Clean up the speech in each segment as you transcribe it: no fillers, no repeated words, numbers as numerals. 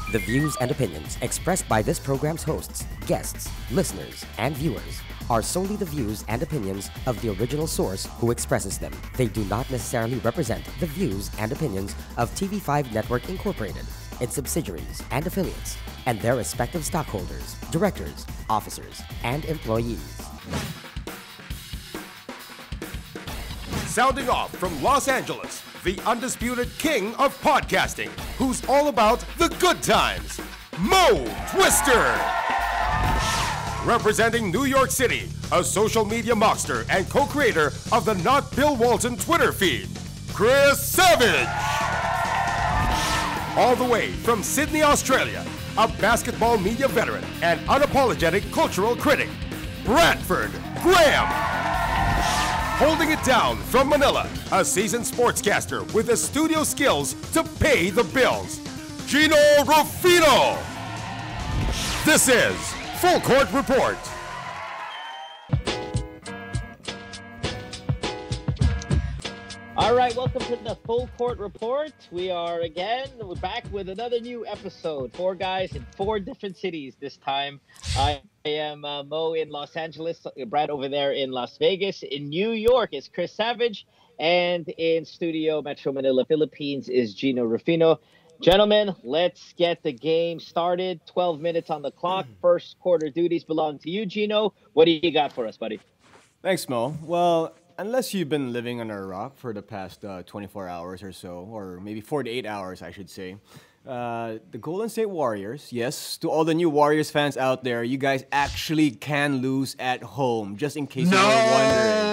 The views and opinions expressed by this program's hosts, guests, listeners, and viewers are solely the views and opinions of the original source who expresses them. They do not necessarily represent the views and opinions of TV5 Network Incorporated, its subsidiaries and affiliates, and their respective stockholders, directors, officers, and employees. Sounding off from Los Angeles, the undisputed king of podcasting, who's all about the good times, Mo Twister. Representing New York City, a social media monster and co-creator of the Not Bill Walton Twitter feed, Chris Savage. All the way from Sydney, Australia, a basketball media veteran and unapologetic cultural critic, Bradford Graham. Holding it down from Manila, a seasoned sportscaster with the studio skills to pay the bills, Jinno Rufino. This is Full Court Report. All right, welcome to the Full Court Report. We're back with another new episode. 4 guys in 4 different cities this time. I am Mo in Los Angeles, Brad over there in Las Vegas. In New York is Chris Savage, and in Studio Metro Manila, Philippines is Jinno Rufino. Gentlemen, let's get the game started. 12 minutes on the clock. First quarter duties belong to you, Jinno. What do you got for us, buddy? Thanks, Mo. Well, unless you've been living under a rock for the past 24 hours or so, or maybe 48 hours, I should say, the Golden State Warriors, yes, to all the new Warriors fans out there, you guys actually can lose at home, just in case you were wondering.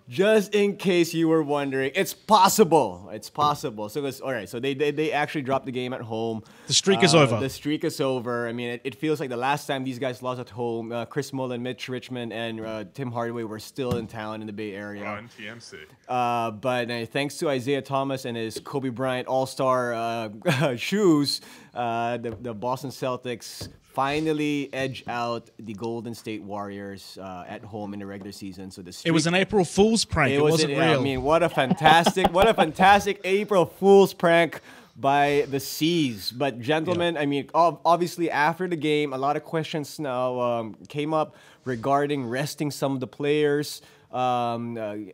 Just in case you were wondering, it's possible. It's possible. So, they actually dropped the game at home. The streak is over. The streak is over. I mean, it feels like the last time these guys lost at home, Chris Mullin, Mitch Richmond, and Tim Hardaway were still in town in the Bay Area. On TMC. But thanks to Isaiah Thomas and his Kobe Bryant All-Star shoes, the Boston Celtics finally edge out the Golden State Warriors at home in the regular season. So it was an April Fool's prank. It wasn't real. I mean, what a fantastic April Fool's prank by the C's. But gentlemen, I mean, obviously after the game, a lot of questions now came up regarding resting some of the players. The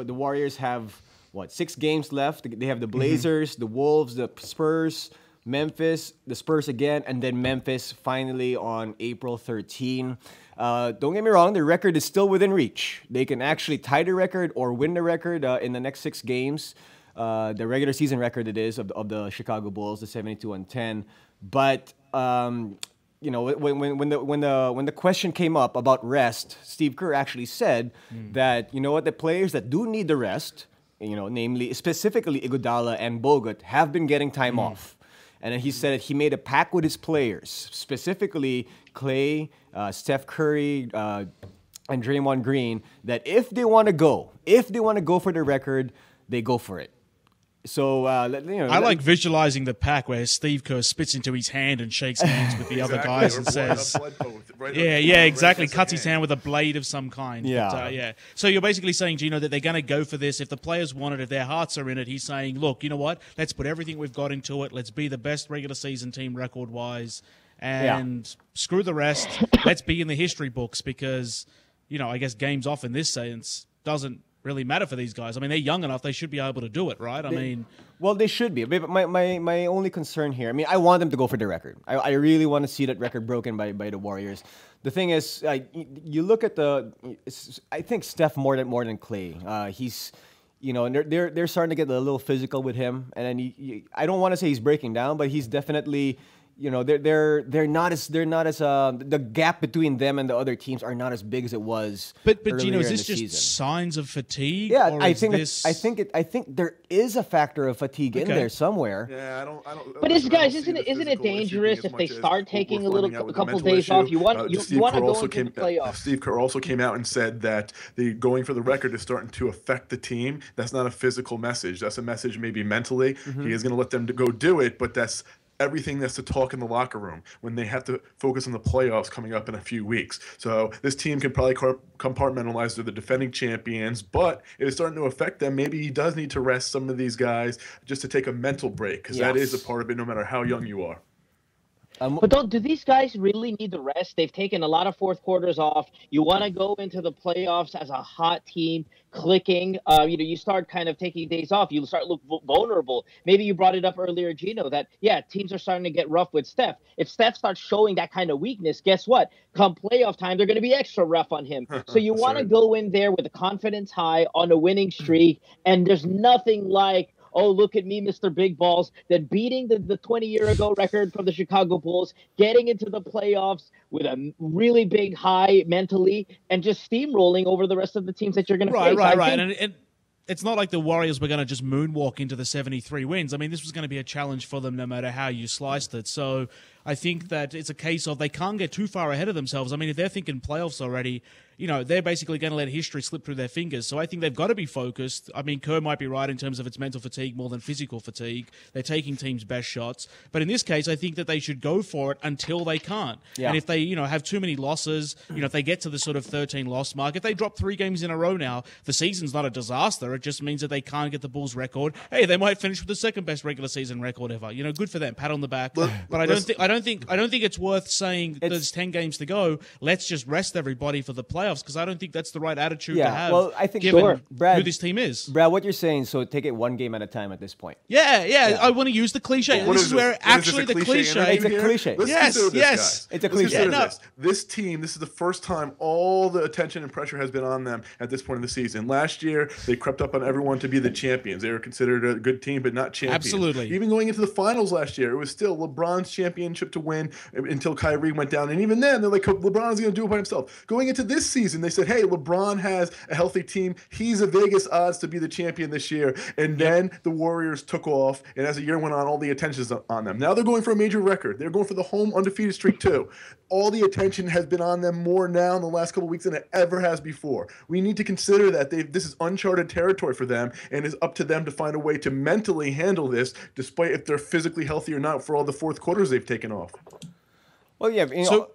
Warriors have 6 games left. They have the Blazers, the Wolves, the Spurs, Memphis, the Spurs again, and then Memphis finally on April 13. Don't get me wrong, the record is still within reach. They can actually tie the record or win the record in the next 6 games. The regular season record it is of the Chicago Bulls, the 72-10. But when the question came up about rest, Steve Kerr actually said that the players that do need the rest, namely specifically Iguodala and Bogut, have been getting time off. And then he said that he made a pact with his players, specifically Klay, Steph Curry, and Draymond Green, that if they want to go for the record, they go for it. So, I like visualizing the pack where Steve Kerr spits into his hand and shakes hands with the other guys and says, exactly. Cuts his hand with a blade of some kind. Yeah. So you're basically saying, Jinno, that they're going to go for this. If the players want it, if their hearts are in it, he's saying, look, you know what? Let's put everything we've got into it. Let's be the best regular season team record-wise. And screw the rest. Let's be in the history books because, I guess games off in this sense doesn't really matter for these guys. I mean, they're young enough; they should be able to do it, right? They should be. But my only concern here, I want them to go for the record. I really want to see that record broken by the Warriors. The thing is, you look at I think Steph more than Klay. He's, and they're starting to get a little physical with him, and then I don't want to say he's breaking down, but he's definitely. They're not as the gap between them and the other teams are not as big as it was. But Jinno, is this just signs of fatigue? Yeah, or I think there is a factor of fatigue in there somewhere. Yeah, I don't. But isn't it dangerous if they start taking a couple days off? You want to go into the playoffs. Steve Kerr also came out and said that the going for the record is starting to affect the team. That's not a physical message. That's a message maybe mentally. He is going to let them go do it, but that's everything that's to talk in the locker room when they have to focus on the playoffs coming up in a few weeks. So this team can probably compartmentalize. They're the defending champions, but it is starting to affect them. Maybe he does need to rest some of these guys just to take a mental break, because that is a part of it no matter how young you are. But do these guys really need the rest? They've taken a lot of fourth quarters off. You want to go into the playoffs as a hot team, clicking. You start kind of taking days off. You start look vulnerable. Maybe you brought it up earlier, Jinno, that teams are starting to get rough with Steph. If Steph starts showing that kind of weakness, guess what? Come playoff time, they're going to be extra rough on him. So you want to go in there with a confidence high on a winning streak, and there's nothing like, oh, look at me, Mr. Big Balls, then beating the 20-year-ago record from the Chicago Bulls, getting into the playoffs with a really big high mentally, and just steamrolling over the rest of the teams that you're going to face. Right. And it's not like the Warriors were going to just moonwalk into the 73 wins. I mean, this was going to be a challenge for them no matter how you sliced it. So I think that it's a case of they can't get too far ahead of themselves. I mean, if they're thinking playoffs already, they're basically going to let history slip through their fingers. So I think they've got to be focused. I mean, Kerr might be right in terms of it's mental fatigue more than physical fatigue. They're taking teams' best shots. But in this case, I think that they should go for it until they can't. Yeah. And if they, have too many losses, if they get to the sort of 13-loss mark, if they drop 3 games in a row now, the season's not a disaster. It just means that they can't get the Bulls record. Hey, they might finish with the second-best regular season record ever. Good for them. Pat on the back. But I don't think it's worth saying there's 10 games to go. Let's just rest everybody for the playoffs, because I don't think that's the right attitude to have. Well, I think given Brad, who this team is. Brad, what you're saying, so take it one game at a time at this point. Yeah. I want to use the cliche. This is where actually the cliche. It's a cliche. Yes. It's a cliche. This team, this is the first time all the attention and pressure has been on them at this point in the season. Last year, they crept up on everyone to be the champions. They were considered a good team, but not champions. Absolutely. Even going into the finals last year, it was still LeBron's championship to win until Kyrie went down. And even then, they're like, LeBron's going to do it by himself. Going into this season, they said, hey, LeBron has a healthy team. He's a Vegas odds to be the champion this year. And then the Warriors took off, and as the year went on, all the attention's on them. Now they're going for a major record. They're going for the home undefeated streak too. All the attention has been on them more now in the last couple of weeks than it ever has before. We need to consider that this is uncharted territory for them, and it's up to them to find a way to mentally handle this, despite if they're physically healthy or not for all the fourth quarters they've taken off. Well, yeah. So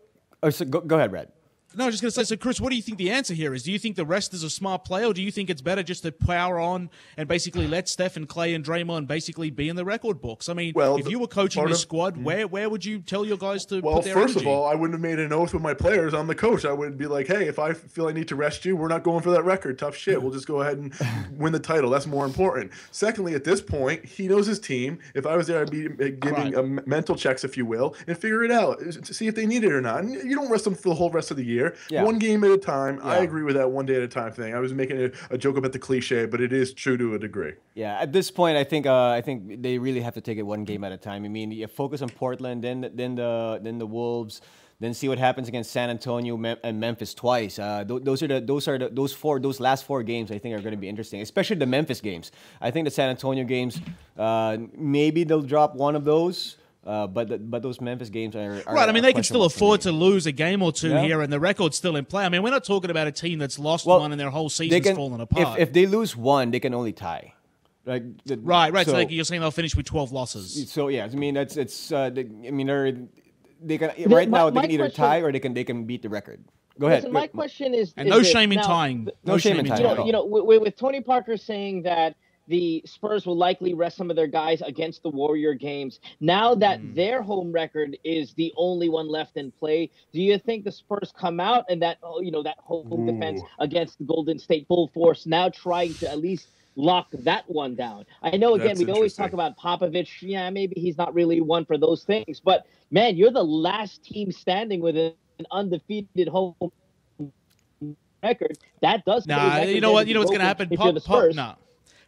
go ahead, Brad. No, I was just going to say, so Chris, what do you think the answer here is? Do you think the rest is a smart play, or do you think it's better just to power on and basically let Steph and Klay and Draymond basically be in the record books? I mean, if you were coaching this squad, where would you tell your guys to put their first energy? of all, I wouldn't have made an oath with my players. I'm the coach. I would be like, hey, if I feel I need to rest you, we're not going for that record. Tough shit. We'll just go ahead and win the title. That's more important. Secondly, at this point, he knows his team. If I was there, I'd be giving mental checks, if you will, and figure it out to see if they need it or not. And you don't rest them for the whole rest of the year. Yeah. One game at a time. Yeah. I agree with that one day at a time thing. I was making a joke about the cliche, but it is true to a degree. Yeah, at this point, I think they really have to take it one game at a time. I mean, you focus on Portland, then the Wolves, then see what happens against San Antonio and Memphis twice. Those last 4 games I think are going to be interesting, especially the Memphis games. I think the San Antonio games, maybe they'll drop one of those. But those Memphis games are right. I mean, they can still afford to lose a game or two here, and the record's still in play. I mean, we're not talking about a team that's lost one and their whole season's fallen apart. If they lose one, they can only tie. Right. So you're saying they'll finish with 12 losses. So yeah, I mean they can right now they can either tie or they can beat the record. Go ahead. My question is, and no shame in tying. No shame in tying. With Tony Parker saying that the Spurs will likely rest some of their guys against the Warrior games. Now that their home record is the only one left in play, do you think the Spurs come out and that home defense against the Golden State full force, now trying to at least lock that one down? I know, again, we always talk about Popovich. Yeah, maybe he's not really one for those things. But, man, you're the last team standing with an undefeated home record. That does you know what's going to happen?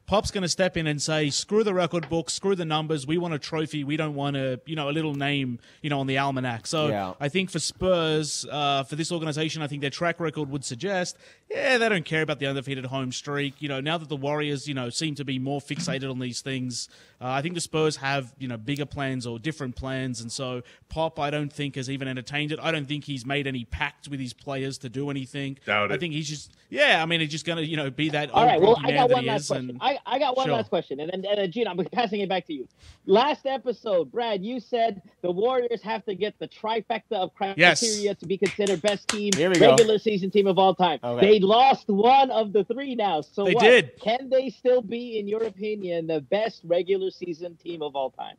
Pop's going to step in and say, screw the record book, screw the numbers. We want a trophy. We don't want a little name, on the almanac. So I think for Spurs, for this organization, I think their track record would suggest, they don't care about the undefeated home streak. Now that the Warriors, seem to be more fixated on these things, I think the Spurs have, bigger plans or different plans. And so Pop, I don't think, has even entertained it. I don't think he's made any pact with his players to do anything. Doubt it. I think he's just, he's just going to, be that All old right, well, man I got that one he last is. question. I got one last question, and then Gene, I'm passing it back to you. Last episode, Brad, you said the Warriors have to get the trifecta of criteria to be considered best team, regular season team of all time. Okay. They lost one of the 3 now. So they did. Can they still be, in your opinion, the best regular season team of all time?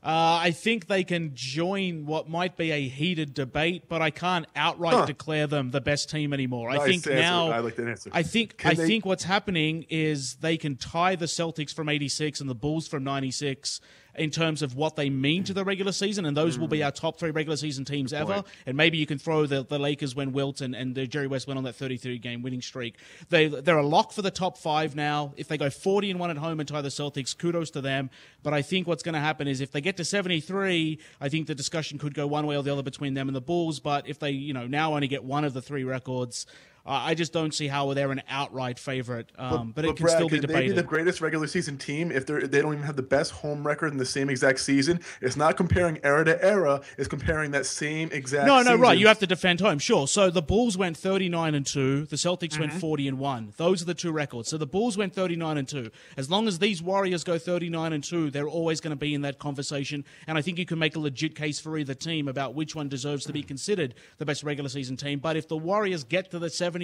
I think they can join what might be a heated debate, but I can't outright declare them the best team anymore. Nice I think answer. now, I like that answer. I think what's happening is they can tie the Celtics from '86 and the Bulls from '96 in terms of what they mean to the regular season, and those will be our top 3 regular season teams ever. And maybe you can throw the Lakers when Wilt and Jerry West went on that 33-game winning streak. They're a lock for the top 5 now. If they go 40-1 at home and tie the Celtics, kudos to them. But I think what's going to happen is if they get to 73, I think the discussion could go one way or the other between them and the Bulls. But if they now only get one of the 3 records, I just don't see how they're an outright favorite, but it can Brad, still be They debated. be the greatest regular season team if they don't even have the best home record in the same exact season. It's not comparing era to era. It's comparing that same exact season. Right. You have to defend home, sure. So the Bulls went 39-2. The Celtics went 40-1. Those are the 2 records. So the Bulls went 39-2. As long as these Warriors go 39-2, they're always going to be in that conversation. And I think you can make a legit case for either team about which one deserves to be considered the best regular season team. But if the Warriors get to the 73,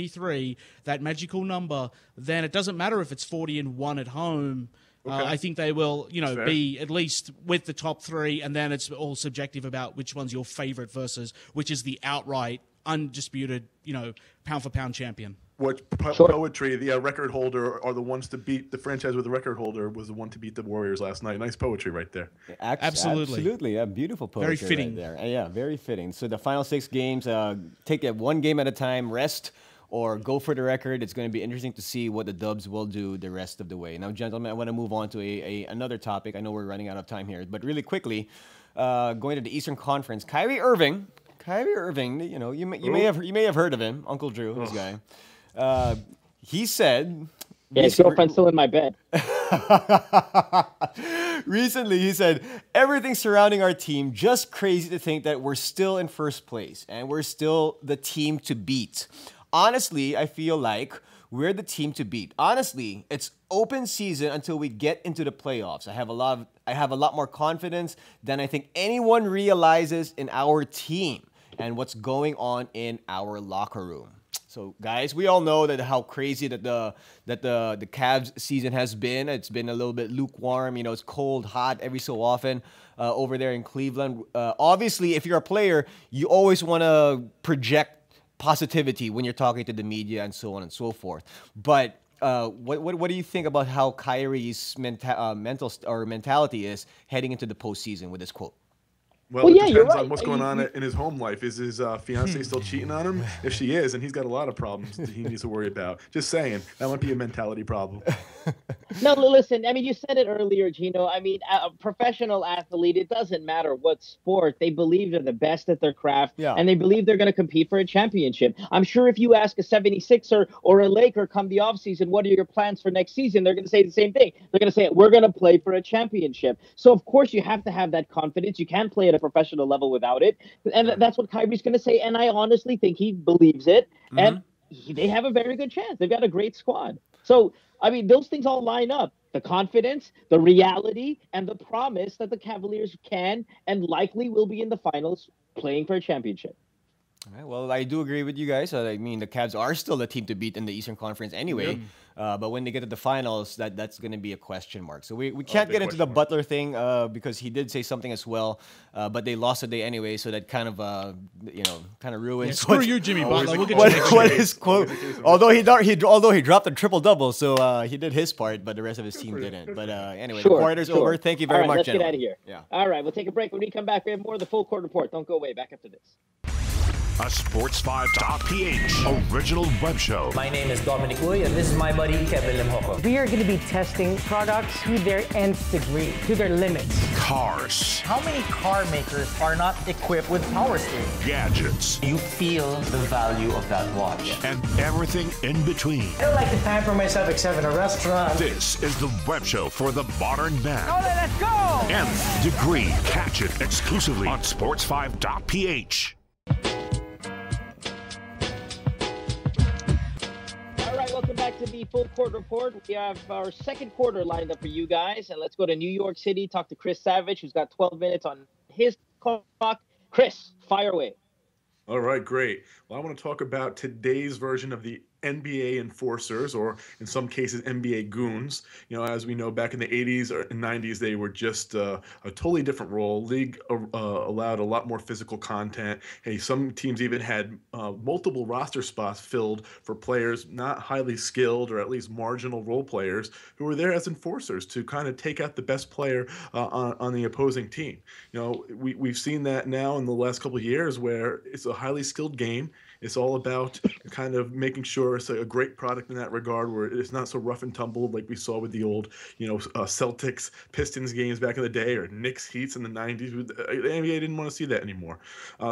that magical number, then it doesn't matter if it's 40-1 at home. I think they will, be at least with the top 3, and then it's all subjective about which one's your favorite versus which is the outright, undisputed, pound for pound champion. What poetry, the record holder are the ones to beat the franchise with the record holder was the one to beat the Warriors last night. Nice poetry right there. Absolutely. Yeah, beautiful poetry. Very fitting. Right there. Yeah, very fitting. So the final 6 games, take it one game at a time, rest, or go for the record. It's going to be interesting to see what the Dubs will do the rest of the way. Now, gentlemen, I want to move on to another topic. I know we're running out of time here, but really quickly, going to the Eastern Conference, Kyrie Irving, you may have heard of him, Uncle Drew, this guy. He said... Yeah, his girlfriend's still in my bed. Recently, he said, everything surrounding our team, just crazy to think that we're still in first place and we're still the team to beat. Honestly, I feel like we're the team to beat. Honestly, it's open season until we get into the playoffs. I have a lot more confidence than I think anyone realizes in our team and what's going on in our locker room. So, guys, we all know that how crazy that the Cavs season has been. It's been a little bit lukewarm. It's cold, hot every so often over there in Cleveland. Obviously, if you're a player, you always want to project positivity when you're talking to the media and so on and so forth. But what do you think about how Kyrie's mentality is heading into the postseason with this quote? Well, it depends on what's going on in his home life. Is his fiance still cheating on him? If she is, and he's got a lot of problems that he needs to worry about. Just saying, that might be a mentality problem. No, listen, you said it earlier, Jinno. A professional athlete, it doesn't matter what sport. They believe they're the best at their craft, and they believe they're going to compete for a championship. I'm sure if you ask a 76er or a Laker come the offseason, what are your plans for next season? They're going to say the same thing. They're going to say, we're going to play for a championship. So, of course, you have to have that confidence. You can't play at a professional level without it. And that's what Kyrie's going to say. And I honestly think he believes it. And they have a very good chance. They've got a great squad. So, those things all line up. The confidence, the reality, and the promise that the Cavaliers can and likely will be in the finals playing for a championship. All right, well, I do agree with you guys. The Cavs are still the team to beat in the Eastern Conference anyway. But when they get to the finals, that's going to be a question mark. So we can't get into the Butler thing because he did say something as well. But they lost today anyway, so that kind of ruins. Yeah, screw you, Jimmy Butler. We'll get what his quote? Although he dropped a triple-double, so he did his part, but the rest of his team didn't. But anyway, the quarter's over. Thank you very much, let's gentlemen. Get out of here. Yeah. All right, we'll take a break. When we come back, we have more of the Full Court Report. Don't go away. Back after this. A Sports5.ph original web show. My name is Dominic Uy, and this is my buddy Kevin Limhoco. We are going to be testing products to their nth degree, to their limits. Cars. How many car makers are not equipped with power steering? Gadgets. You feel the value of that watch. And everything in between. I don't like to pamper myself except in a restaurant. This is the web show for the modern man. Oh, let's go! Nth degree. Catch it exclusively on Sports5.ph. Welcome back to the Full Court Report. We have our second quarter lined up for you guys. And let's go to New York City, talk to Chris Savage, who's got 12 minutes on his clock. Chris, fire away. All right, great. Well, I want to talk about today's version of the NBA enforcers, or in some cases NBA goons. As we know, back in the 80s or 90s, they were just a totally different role. League allowed a lot more physical content. Hey, some teams even had multiple roster spots filled for players not highly skilled, or at least marginal role players, who were there as enforcers to kind of take out the best player on the opposing team. We've seen that now in the last couple of years, where it's a highly skilled game. It's all about kind of making sure it's a great product in that regard, where it's not so rough and tumble like we saw with the old, Celtics Pistons games back in the day, or Knicks Heats in the 90s. The NBA didn't want to see that anymore.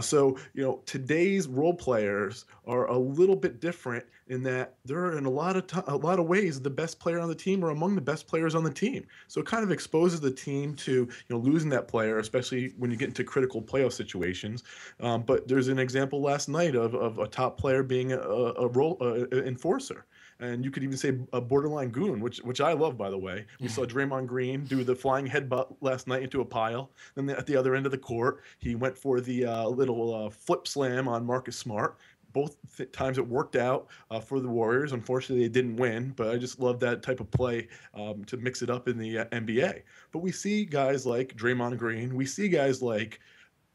So today's role players are a little bit different in that they're in a lot of ways the best player on the team, or among the best players on the team. So it kind of exposes the team to losing that player, especially when you get into critical playoff situations. But there's an example last night of a top player being a role enforcer. And you could even say a borderline goon, which I love, by the way. We saw Draymond Green do the flying headbutt last night into a pile. Then at the other end of the court, he went for the little flip slam on Marcus Smart. Both times it worked out for the Warriors. Unfortunately, they didn't win, but I just love that type of play to mix it up in the NBA. But we see guys like Draymond Green. We see guys like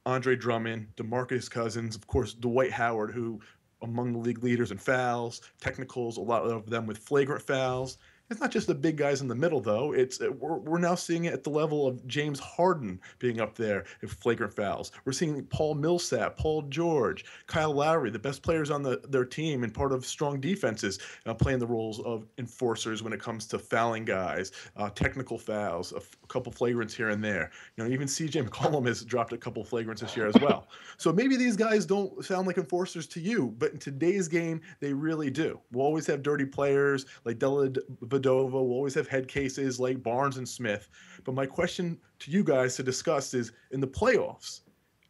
Andre Drummond, DeMarcus Cousins, of course, Dwight Howard, who among the league leaders in fouls, technicals, a lot of them with flagrant fouls. It's not just the big guys in the middle, though. We're now seeing it at the level of James Harden being up there with flagrant fouls. We're seeing Paul Millsap, Paul George, Kyle Lowry, the best players on their team and part of strong defenses, playing the roles of enforcers when it comes to fouling guys, technical fouls, a couple flagrants here and there. Even CJ McCollum has dropped a couple flagrants this year as well. So maybe these guys don't sound like enforcers to you, but in today's game, they really do. We'll always have dirty players like Vedova. We'll always have head cases like Barnes and Smith. But my question to you guys to discuss is, in the playoffs,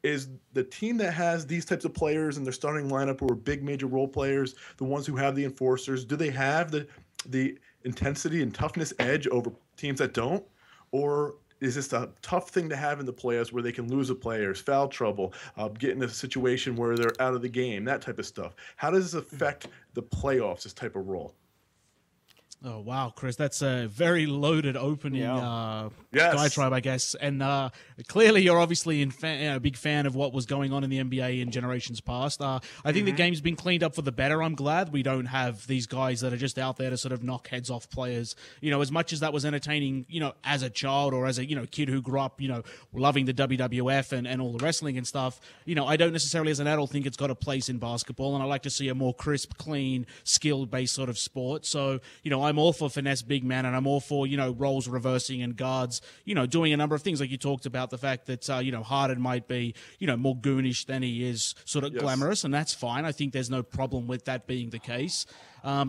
is the team that has these types of players in their starting lineup, who are big major role players, the ones who have the enforcers, do they have the intensity and toughness edge over teams that don't? Or is this a tough thing to have in the playoffs, where they can lose the players, foul trouble, get in a situation where they're out of the game, that type of stuff? How does this affect the playoffs, this type of role? Oh, wow, Chris, that's a very loaded opening diatribe, I guess. And clearly you're obviously a big fan of what was going on in the NBA in generations past. I think the game's been cleaned up for the better. I'm glad we don't have these guys that are just out there to sort of knock heads off players. As much as that was entertaining, as a child or as a, kid who grew up, loving the WWF and all the wrestling and stuff, I don't necessarily as an adult think it's got a place in basketball. And I like to see a more crisp, clean, skill-based sort of sport. So, I'm all for finesse big man, and I'm all for, roles reversing and guards, doing a number of things. Like you talked about the fact that, Harden might be, more goonish than he is sort of glamorous, and that's fine. I think there's no problem with that being the case.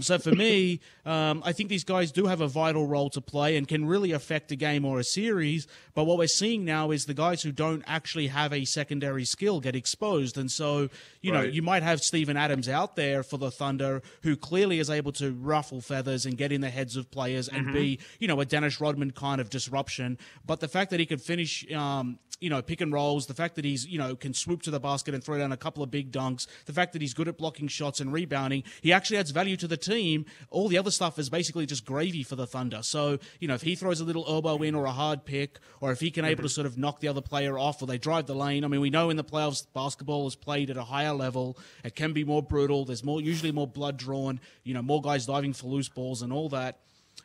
So for me, I think these guys do have a vital role to play and can really affect a game or a series. But what we're seeing now is the guys who don't actually have a secondary skill get exposed. And so, know, you might have Steven Adams out there for the Thunder, who clearly is able to ruffle feathers and get in the heads of players and be, a Dennis Rodman kind of disruption. But the fact that he could finish, pick and rolls, the fact that he's, can swoop to the basket and throw down a couple of big dunks, the fact that he's good at blocking shots and rebounding, he actually adds value to the team. All the other stuff is basically just gravy for the Thunder. So, if he throws a little elbow in or a hard pick, or if he can able to sort of knock the other player off, or they drive the lane. I mean, we know in the playoffs, basketball is played at a higher level. It can be more brutal. There's usually more blood drawn, more guys diving for loose balls and all that.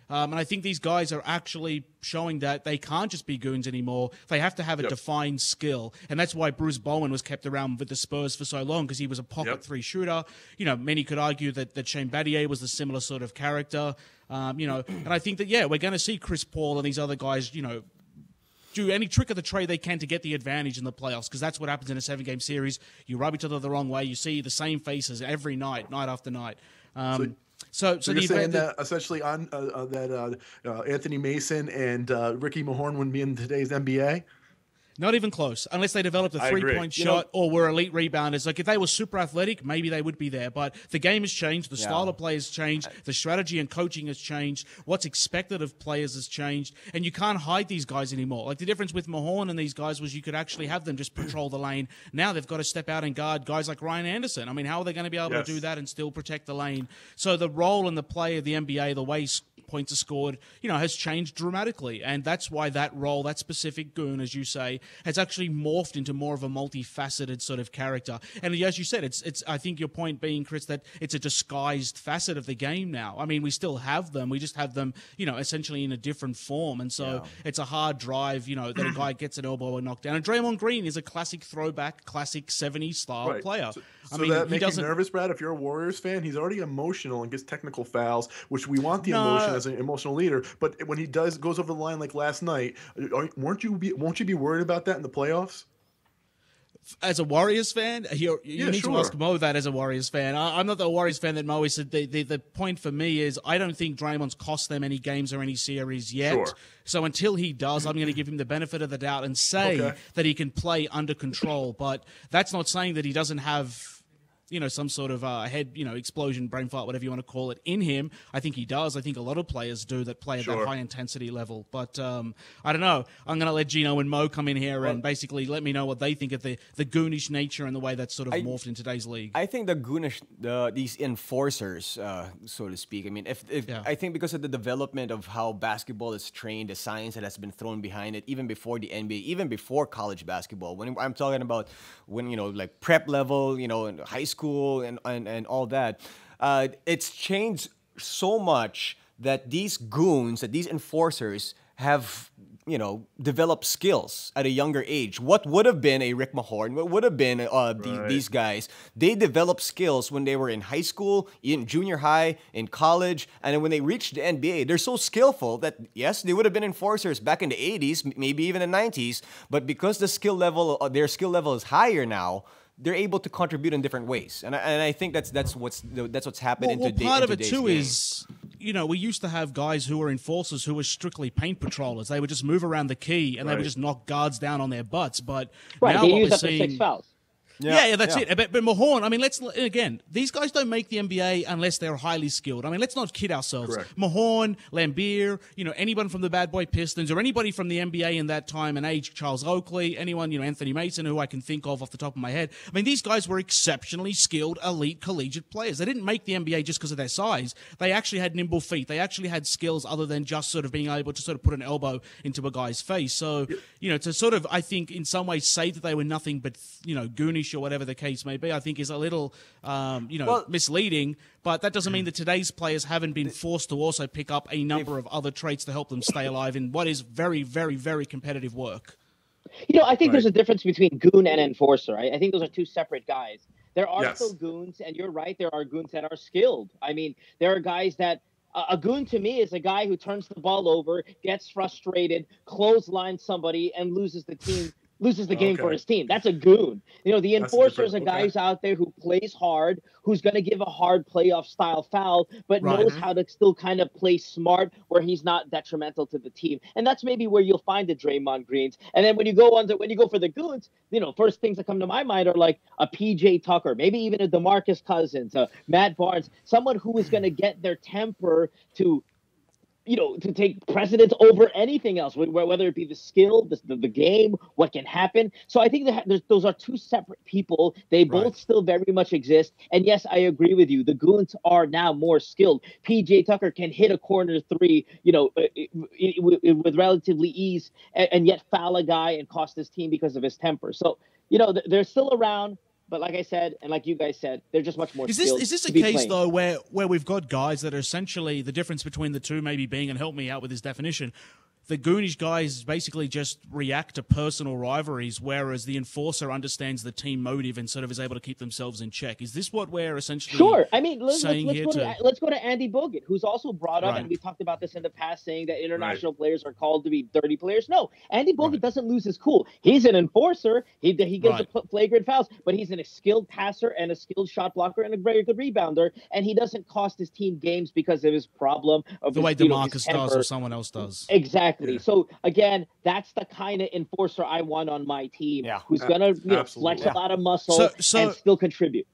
And I think these guys are actually showing that they can't just be goons anymore. They have to have a defined skill. And that's why Bruce Bowen was kept around with the Spurs for so long, because he was a pocket three shooter. Many could argue that Shane Battier was a similar sort of character. And I think that, we're going to see Chris Paul and these other guys, do any trick of the trade they can to get the advantage in the playoffs, because that's what happens in a 7-game series. You rub each other the wrong way. You see the same faces every night, night after night. So you're saying that essentially on that Anthony Mason and Ricky Mahorn wouldn't be in today's NBA? Not even close, unless they developed a three-point shot or were elite rebounders. Like, if they were super athletic, maybe they would be there. But the game has changed. The style of play has changed. The strategy and coaching has changed. What's expected of players has changed. And you can't hide these guys anymore. Like, the difference with Mahorn and these guys was you could actually have them just patrol the lane. Now they've got to step out and guard guys like Ryan Anderson. I mean, how are they going to be able to do that and still protect the lane? So the role and the play of the NBA, the way points are scored, has changed dramatically. And that's why that role, that specific goon, as you say, has actually morphed into more of a multifaceted sort of character. And as you said, it's I think your point being, Chris, that it's a disguised facet of the game now. I mean, we still have them. We just have them, essentially in a different form. And so it's a hard drive, that a guy gets an elbow or knocked down. And Draymond Green is a classic throwback, classic 70s style player. So that makes you nervous, Brad? If you're a Warriors fan, he's already emotional and gets technical fouls, which we want the emotion as an emotional leader. But when he goes over the line like last night, won't you be worried about that in the playoffs? As a Warriors fan, you need to ask Mo that as a Warriors fan. I'm not the Warriors fan that Mo is. The point for me is I don't think Draymond's cost them any games or any series yet. Sure. So until he does, I'm going to give him the benefit of the doubt and say that he can play under control. But that's not saying that he doesn't have some sort of head, explosion, brain fart, whatever you want to call it, in him. I think he does. I think a lot of players do that play at that high intensity level. But I don't know. I'm going to let Jinno and Mo come in here and basically let me know what they think of the goonish nature and the way that's sort of morphed in today's league. I think the goonish, these enforcers, so to speak. I mean, I think because of the development of how basketball is trained, the science that has been thrown behind it, even before the NBA, even before college basketball. When I'm talking about like prep level, in high school and all that, it's changed so much that these goons, that these enforcers have developed skills at a younger age. What would have been a Rick Mahorn, what would have been these guys, they developed skills when they were in high school, in junior high, in college, and then when they reached the NBA, they're so skillful that, yes, they would have been enforcers back in the 80s, maybe even the 90s, but because the skill level, their skill level is higher now, they're able to contribute in different ways, and I think that's what's happened in today's game. Part of it too is, we used to have guys who were enforcers who were strictly paint patrollers. They would just move around the key and they would just knock guards down on their butts. But now they what use we're up to 6 fouls. Yeah, that's it. But Mahorn, I mean, again, these guys don't make the NBA unless they're highly skilled. I mean, let's not kid ourselves. Correct. Mahorn, Lambeer, anyone from the Bad Boy Pistons or anybody from the NBA in that time and age, Charles Oakley, anyone, Anthony Mason, who I can think of off the top of my head. I mean, these guys were exceptionally skilled, elite, collegiate players. They didn't make the NBA just because of their size. They actually had nimble feet. They actually had skills other than just sort of being able to sort of put an elbow into a guy's face. So, to sort of, I think, in some ways say that they were nothing but, goonish or whatever the case may be, I think is a little, misleading. But that doesn't mean that today's players haven't been forced to also pick up a number of other traits to help them stay alive in what is very, very, very competitive work. I think there's a difference between goon and enforcer. I think those are two separate guys. There are still goons, and you're right, there are goons that are skilled. I mean, there are guys that a goon to me is a guy who turns the ball over, gets frustrated, clotheslines somebody, and loses the game for his team. That's a goon. The enforcer is a guy who's out there who plays hard, who's going to give a hard playoff style foul, but knows how to still kind of play smart where he's not detrimental to the team. And that's maybe where you'll find the Draymond Greens. And then when you go for the goons, first things that come to my mind are like a PJ Tucker, maybe even a DeMarcus Cousins, Matt Barnes, someone who is going to get their temper to take precedence over anything else, whether it be the skill, the game, what can happen. So I think that those are two separate people. They both still very much exist. And yes, I agree with you. The goons are now more skilled. PJ Tucker can hit a corner three, with relatively ease and yet foul a guy and cost his team because of his temper. So, they're still around. But like I said, and like you guys said, they're just much more skilled. Is this a case, though, where we've got guys that are essentially the difference between the two maybe being, and help me out with this definition, the goonish guys basically just react to personal rivalries, whereas the enforcer understands the team motive and sort of is able to keep themselves in check. Is this what we're essentially I mean, let's go to Andy Bogut, who's also brought up, and we talked about this in the past, saying that international players are called to be dirty players. No, Andy Bogut doesn't lose his cool. He's an enforcer. He gets the flagrant fouls, but he's a skilled passer and a skilled shot blocker and a very good rebounder, and he doesn't cost his team games because of his problem of the way DeMarcus does or someone else does. Exactly. Exactly. Yeah. So again, that's the kind of enforcer I want on my team, who's gonna flex a lot of muscle and still contribute.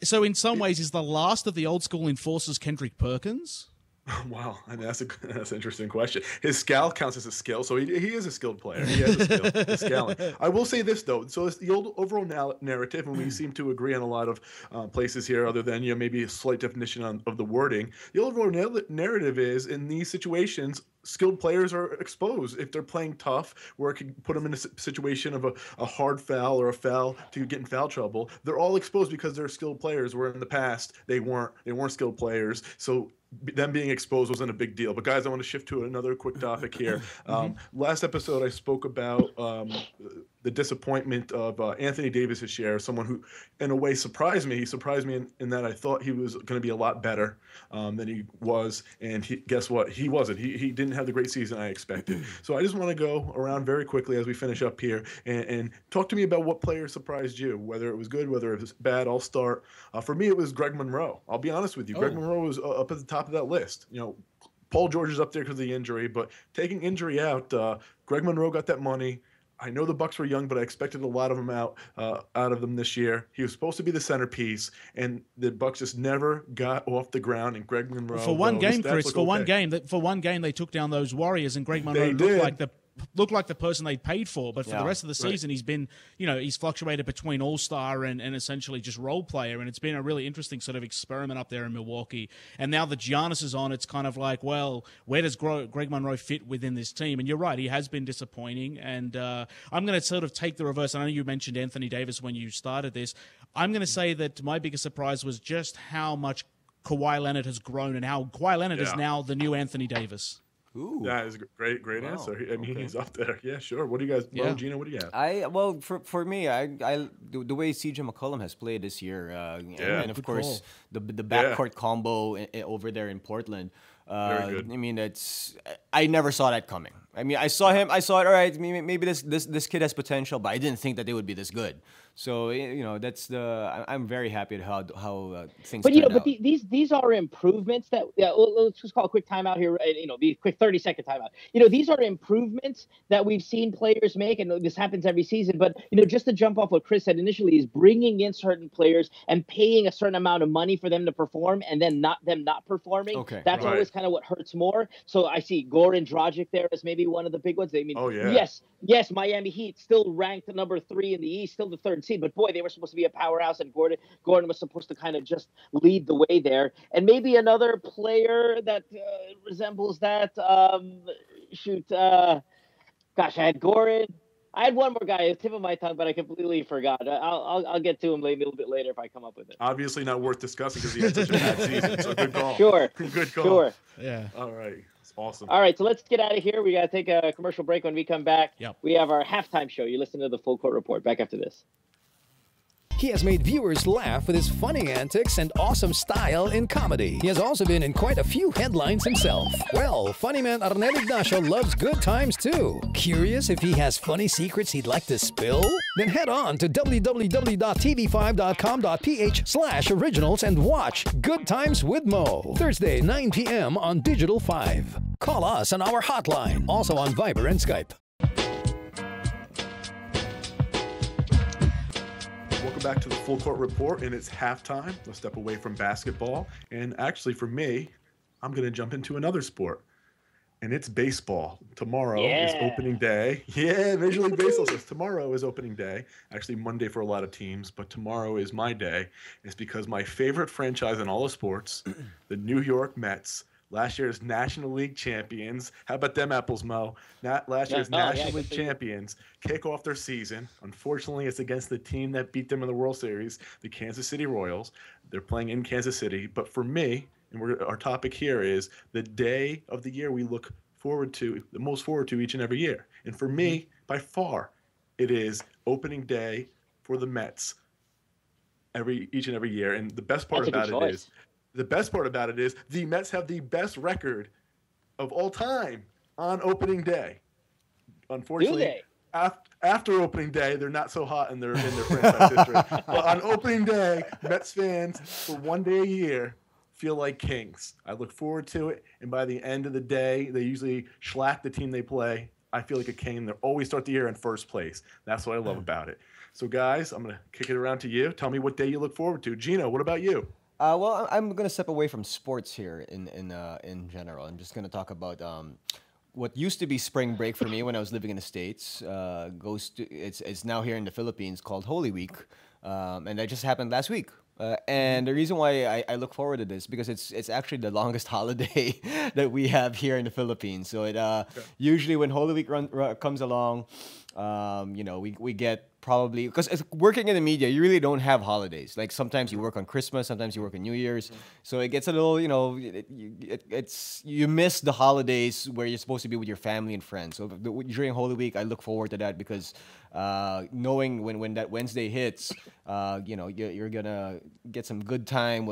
So in some ways, is the last of the old school enforcers Kendrick Perkins? Wow, I mean, that's an interesting question. His scowl counts as a skill, so he is a skilled player. He has a skill, his scowling. I will say this though, so it's the old overall narrative, and we seem to agree on a lot of places here, other than maybe a slight definition of the wording. The overall narrative is in these situations, skilled players are exposed. If they're playing tough, where it can put them in a situation of a hard foul or a foul to get in foul trouble, they're all exposed because they're skilled players. Where in the past they weren't skilled players. So them being exposed wasn't a big deal. But guys, I want to shift to another quick topic here. Last episode I spoke about the disappointment of Anthony Davis's share, someone who in a way surprised me. He surprised me in that I thought he was going to be a lot better than he was, and guess what? He wasn't. He didn't have the great season I expected. So I just want to go around very quickly as we finish up here and talk to me about what player surprised you, whether it was good, whether it was bad. I'll start. For me, it was Greg Monroe. I'll be honest with you. Greg Monroe was up at the top of that list. Paul George is up there because of the injury, but taking injury out, Greg Monroe got that money. I know the Bucks were young, but I expected a lot of them out of them this year. He was supposed to be the centerpiece, and the Bucks just never got off the ground. And Greg Monroe, for one game, Chris, one game, they took down those Warriors, and Greg Monroe looked like the person they paid for. But for the rest of the season, he's been, he's fluctuated between all-star and essentially just role player. And it's been a really interesting sort of experiment up there in Milwaukee. And now that Giannis is on, it's kind of like, well, where does Greg Monroe fit within this team? And you're right, he has been disappointing. And I'm going to sort of take the reverse. I know you mentioned Anthony Davis when you started this. I'm going to say that my biggest surprise was just how much Kawhi Leonard has grown and how Kawhi Leonard is now the new Anthony Davis. Ooh. That is a great answer. I mean, he's up there. Yeah, sure. What do you guys, Jinno, what do you have? For me, the way CJ McCollum has played this year, and of course the backcourt combo over there in Portland. Very good. I mean, I never saw that coming. I mean, I saw it. All right, maybe this kid has potential, but I didn't think that they would be this good. So I'm very happy at how things. But but these are improvements that let's just call a quick timeout here. The quick 30-second timeout. These are improvements that we've seen players make, and this happens every season. But just to jump off what Chris said initially, is bringing in certain players and paying a certain amount of money for them to perform, and then not performing. Okay, that's always kind of what hurts more. So I see Goran Dragic there as maybe one of the big ones. I mean, yes, Miami Heat still ranked number 3 in the East, still the 3rd seed, but boy, they were supposed to be a powerhouse, and Gordon was supposed to kind of just lead the way there. And maybe another player that resembles that. I had Gordon. I had one more guy, at the tip of my tongue, but I completely forgot. I'll get to him a little bit later if I come up with it. Obviously not worth discussing because he had such a bad season. So good call. Sure. Good call. Sure. Yeah. All right. It's awesome. All right, so let's get out of here. We got to take a commercial break. When we come back, Yep. we have our halftime show. You listen to the Full Court Report. Back after this. He has made viewers laugh with his funny antics and awesome style in comedy. He has also been in quite a few headlines himself. Well, funny man Arnel Ignacio loves good times too. Curious if he has funny secrets he'd like to spill? Then head on to www.tv5.com.ph/originals and watch Good Times with Mo. Thursday, 9 p.m. on Digital 5. Call us on our hotline, also on Viber and Skype. Welcome back to the Full Court Report, and it's halftime. Let's step away from basketball. And actually, for me, I'm going to jump into another sport, and it's baseball. Tomorrow is opening day. Yeah, Major League Baseball says tomorrow is opening day. Actually, Monday for a lot of teams, but tomorrow is my day. It's because my favorite franchise in all of sports, the New York Mets, last year's National League champions. How about them apples, Mo? Last year's National League champions kick off their season. Unfortunately, it's against the team that beat them in the World Series, the Kansas City Royals. They're playing in Kansas City. But for me, and our topic here is the day of the year we look forward to, the most forward to each and every year. And for me, by far, it is opening day for the Mets each and every year. And the best part about it is the Mets have the best record of all time on opening day. Unfortunately, after opening day, they're not so hot in their franchise history. But on opening day, Mets fans, for one day a year, feel like kings. I look forward to it, and by the end of the day, they usually shellac the team they play. I feel like a king. They always start the year in first place. That's what I love about it. So, guys, I'm going to kick it around to you. Tell me what day you look forward to. Jinno, what about you? Well, I'm going to step away from sports here in general. I'm just going to talk about what used to be spring break for me when I was living in the States. It's now here in the Philippines called Holy Week, and that just happened last week. And the reason why I look forward to this because it's actually the longest holiday that we have here in the Philippines. So usually when Holy Week comes along, we get probably because working in the media, you really don't have holidays. Like sometimes you work on Christmas, sometimes you work on New Year's, so it gets a little, you miss the holidays where you're supposed to be with your family and friends. So during Holy Week, I look forward to that because knowing when that Wednesday hits, you're gonna get some good time,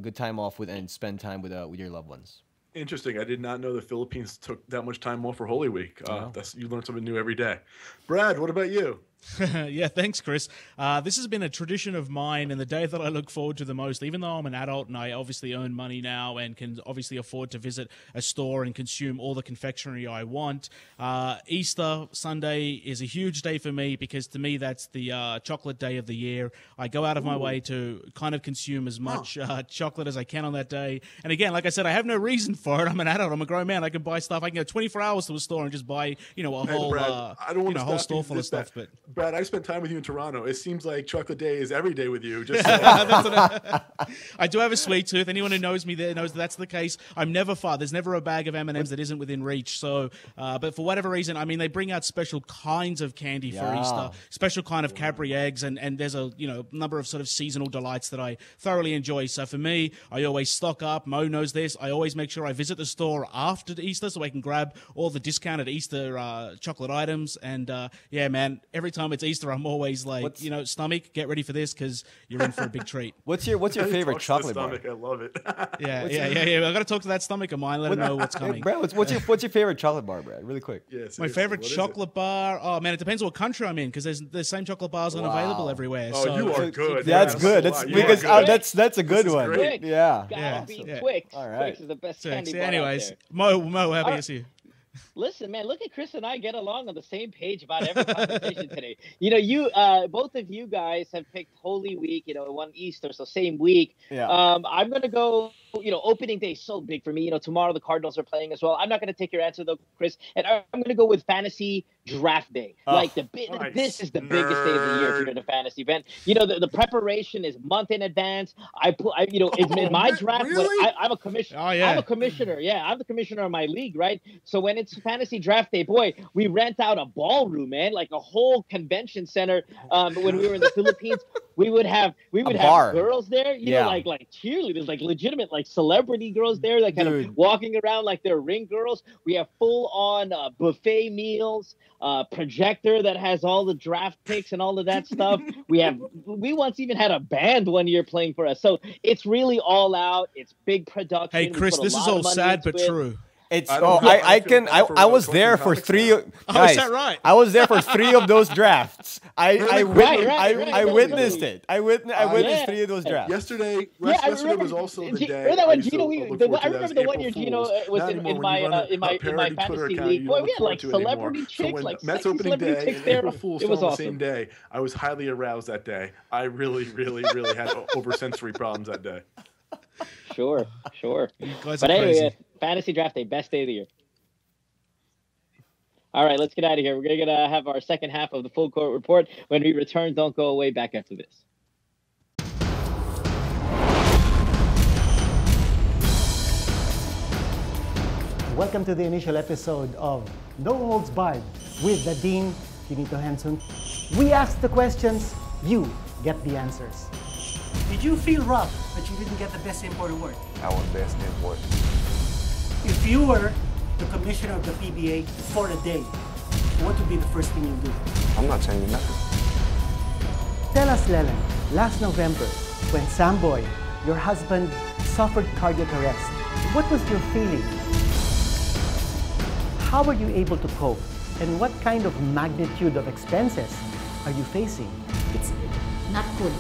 good time off with and spend time with your loved ones. Interesting. I did not know the Philippines took that much time off for Holy Week. You learn something new every day. Brad, what about you? Yeah, thanks, Chris. This has been a tradition of mine and the day that I look forward to the most, even though I'm an adult and I obviously earn money now and can obviously afford to visit a store and consume all the confectionery I want. Easter Sunday is a huge day for me because to me that's the chocolate day of the year. I go out of my way to kind of consume as much chocolate as I can on that day. And again, like I said, I have no reason for it. I'm an adult. I'm a grown man. I can buy stuff. I can go 24 hours to a store and just buy, a whole, Brad, I don't want to whole store full of stuff. But Brad, I spent time with you in Toronto. It seems like chocolate day is every day with you. Just I do have a sweet tooth. Anyone who knows me there knows that's the case. I'm never far. There's never a bag of M&Ms that isn't within reach. So, but for whatever reason, I mean, they bring out special kinds of candy for Easter, special kind of Cadbury eggs, and there's a number of sort of seasonal delights that I thoroughly enjoy. So for me, I always stock up. Mo knows this. I always make sure I visit the store after Easter so I can grab all the discounted Easter chocolate items. And yeah, man, every time it's Easter, I'm always like, stomach, get ready for this because you're in for a big treat. What's your favorite chocolate bar? I love it. Yeah. I got to talk to that stomach of mine, let him know what's coming. Brad, what's your favorite chocolate bar, Brad? Really quick. Yes, my favorite chocolate bar. Oh man, it depends what country I'm in because there's the same chocolate bars aren't available everywhere. Oh, so, you are good. That's good. That's because that's a good one. Twix. Yeah. Gotta be Twix. All right. Twix is the best candy bar anyways, out there. Mo, how about you? Listen, man, look at Chris and I get along on the same page about every conversation today. Both of you guys have picked Holy Week, one Easter, so same week. Yeah. I'm going to go, opening day is so big for me. Tomorrow the Cardinals are playing as well. I'm not going to take your answer, though, Chris. And I'm going to go with fantasy draft day. This is the biggest day of the year if you're in a fantasy event. The preparation is a month in advance. In my draft, really? I'm a commissioner. Oh, yeah. I'm a commissioner. Yeah, I'm the commissioner of my league, right? So when it's fantasy draft day, boy, we rent out a ballroom, man, like a whole convention center. When we were in the Philippines, we would have girls there, like cheerleaders, like legitimate, like celebrity girls there, like kind of walking around like they're ring girls. We have full on buffet meals, projector that has all the draft picks and all of that stuff. We once even had a band one year playing for us. So it's really all out. It's big production. Hey, Chris, this is all sad but true. I was there for three. Is that right? I was there for 3 of those drafts. I witnessed it. I witnessed 3 of those drafts. Yesterday was also the day. Remember that one, Gino? I remember the one year Gino was in my fantasy league. Boy, we had like celebrity chicks, like Mets opening day and there. April Fool's It was on the awesome. same day. I was highly aroused that day. I really, really, really had oversensory problems that day. Sure. You guys But are anyway, crazy. fantasy draft day, best day of the year. All right, let's get out of here. We're going to have our second half of the Full Court Report. When we return, don't go away. Back after this. Welcome to the initial episode of No Holds Barred with the Dean, Finito Henson. We ask the questions, you get the answers. Did you feel rough that you didn't get the Best Import Award? I won Best Import. If you were the commissioner of the PBA for a day, what would be the first thing you'd do? I'm not changing nothing. Tell us, Leland, last November, when Samboy, your husband, suffered cardiac arrest, what was your feeling? How were you able to cope? And what kind of magnitude of expenses are you facing? It's not good.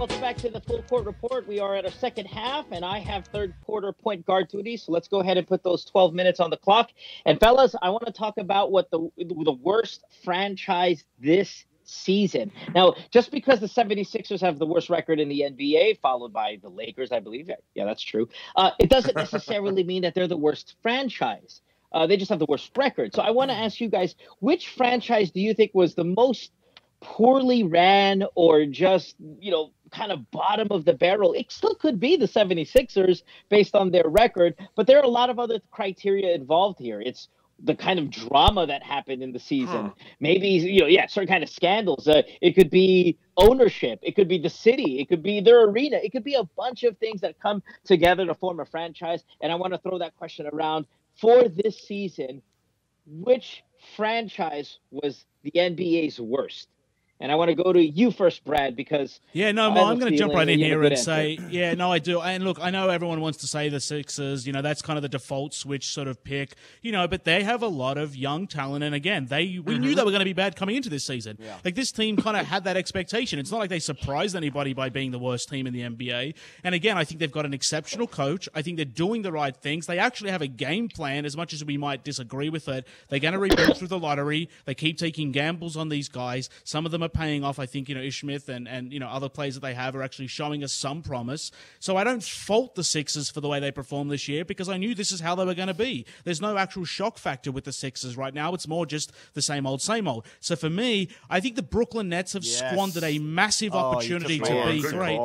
welcome back to the Full Court Report. We are at our second half, and I have third quarter point guard duties. So let's go ahead and put those 12 minutes on the clock. And fellas, I want to talk about what the worst franchise this season. Now, just because the 76ers have the worst record in the NBA, followed by the Lakers, I believe. Yeah, that's true. It doesn't necessarily mean that they're the worst franchise. They just have the worst record. So I want to ask you guys, which franchise do you think was the most poorly ran, or just, kind of bottom of the barrel? It still could be the 76ers based on their record, but there are a lot of other criteria involved here. It's the kind of drama that happened in the season. Maybe, certain kind of scandals. It could be ownership. It could be the city. It could be their arena. It could be a bunch of things that come together to form a franchise. And I want to throw that question around. For this season, which franchise was the NBA's worst? And I want to go to you first, Brad, because I'm going to jump right in here and say, I do. And look, I know everyone wants to say the Sixers, that's kind of the default switch sort of pick, but they have a lot of young talent. And again, we knew they were going to be bad coming into this season. Yeah. Like, this team kind of had that expectation. It's not like they surprised anybody by being the worst team in the NBA. And again, I think they've got an exceptional coach. I think they're doing the right things. They actually have a game plan, as much as we might disagree with it. They're going to rebuild through the lottery. They keep taking gambles on these guys. Some of them are paying off. I think, Ish Smith and other players that they have are actually showing us some promise. So I don't fault the Sixers for the way they performed this year, because I knew this is how they were going to be. There's no actual shock factor with the Sixers right now. It's more just the same old, same old. So for me, I think the Brooklyn Nets have squandered a massive opportunity to be great.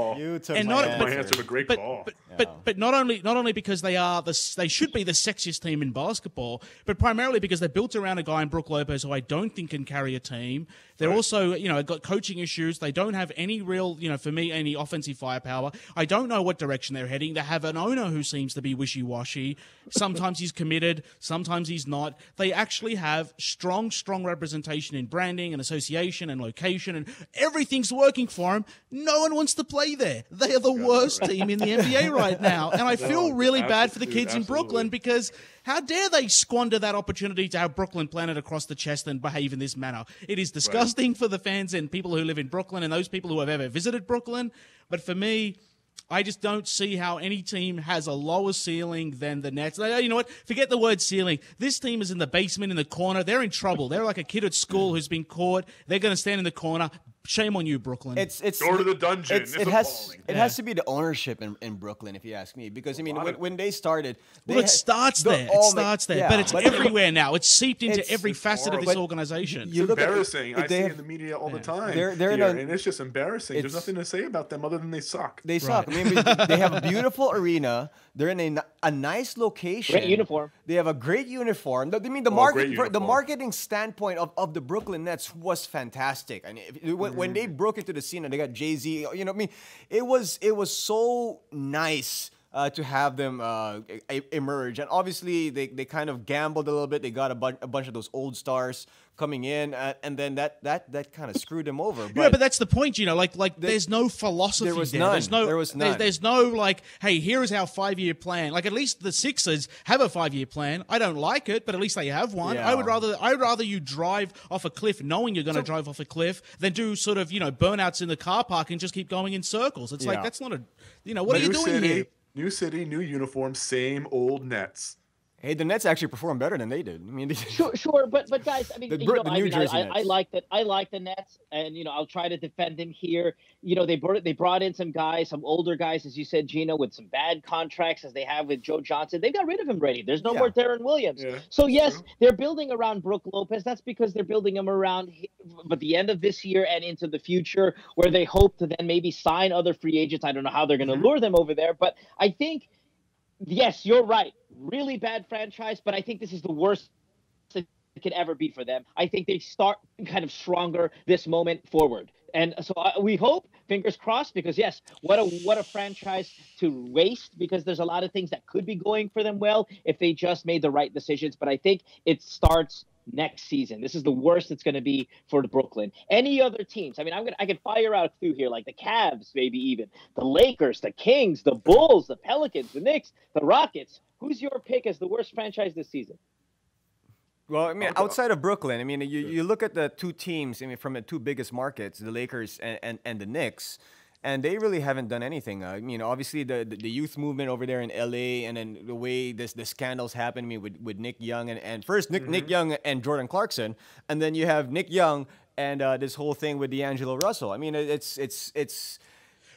And not my answer, a great call. But not only because they should be the sexiest team in basketball, but primarily because they're built around a guy in Brook Lopez who I don't think can carry a team. They're also, got coaching issues. They don't have any real, for me, any offensive firepower. I don't know what direction they're heading. They have an owner who seems to be wishy-washy. Sometimes he's committed, sometimes he's not. They actually have strong representation in branding and association and location, and everything's working for them. No one wants to play there. They are the worst team in the NBA right now. And I feel really bad for the kids in Brooklyn, because how dare they squander that opportunity to have Brooklyn planted across the chest and behave in this manner? It is disgusting for the fans and people who live in Brooklyn and those people who have ever visited Brooklyn. But for me, I just don't see how any team has a lower ceiling than the Nets. You know what? Forget the word ceiling. This team is in the basement, in the corner. They're in trouble. They're like a kid at school who's been caught. They're going to stand in the corner. Shame on you, Brooklyn. Go to the dungeon. It has to be the ownership in Brooklyn, if you ask me. Because, when they started... it starts there. But it's everywhere now. It's seeped into every facet of this organization. It's embarrassing. I see it in the media all the time. And it's just embarrassing. There's nothing to say about them other than they suck. They suck. They have a beautiful arena. They're in a nice location. Great uniform. They have a great uniform. The marketing standpoint of the Brooklyn Nets was fantastic. When they broke into the scene and they got Jay-Z, it was so nice to have them emerge. And obviously, they kind of gambled a little bit. They got a bunch of those old stars coming in, and then that kind of screwed them over. But that's the point, like there's no philosophy there. There's none. There's no like, hey, here is our 5-year plan. Like, at least the Sixers have a 5-year plan. I don't like it, but at least they have one. Yeah. I would rather you drive off a cliff knowing you're going to drive off a cliff than do sort of, burnouts in the car park and just keep going in circles. It's like, that's not a, what are you doing here? New city, new uniform, same old Nets. Hey, the Nets actually performed better than they did. Sure, but guys, I like that. I like the Nets, and I'll try to defend them here. They brought in some guys, some older guys, as you said, Jinno, with some bad contracts, as they have with Joe Johnson. They got rid of him already. There's no more Darren Williams. Yeah, so yes, they're building around Brook Lopez. That's because they're building him around, but the end of this year and into the future, where they hope to then maybe sign other free agents. I don't know how they're going to lure them over there, but I think. Yes, you're right. Really bad franchise, but I think this is the worst it could ever be for them. I think they start kind of stronger this moment forward. And so we hope, fingers crossed, because yes, what a franchise to waste, because there's a lot of things that could be going for them well if they just made the right decisions. But I think it starts next season. This is the worst it's going to be for the Brooklyn. Any other teams? I can fire out a few here, like the Cavs, maybe even the Lakers, the Kings, the Bulls, the Pelicans, the Knicks, the Rockets. Who's your pick as the worst franchise this season? Well, outside of Brooklyn, you look at the two teams, from the two biggest markets, the Lakers and the Knicks, and they really haven't done anything. Obviously the youth movement over there in LA, and then the way the scandals happen. I mean, with Nick Young and first Nick Young and Jordan Clarkson, and then you have Nick Young and this whole thing with D'Angelo Russell. I mean, it's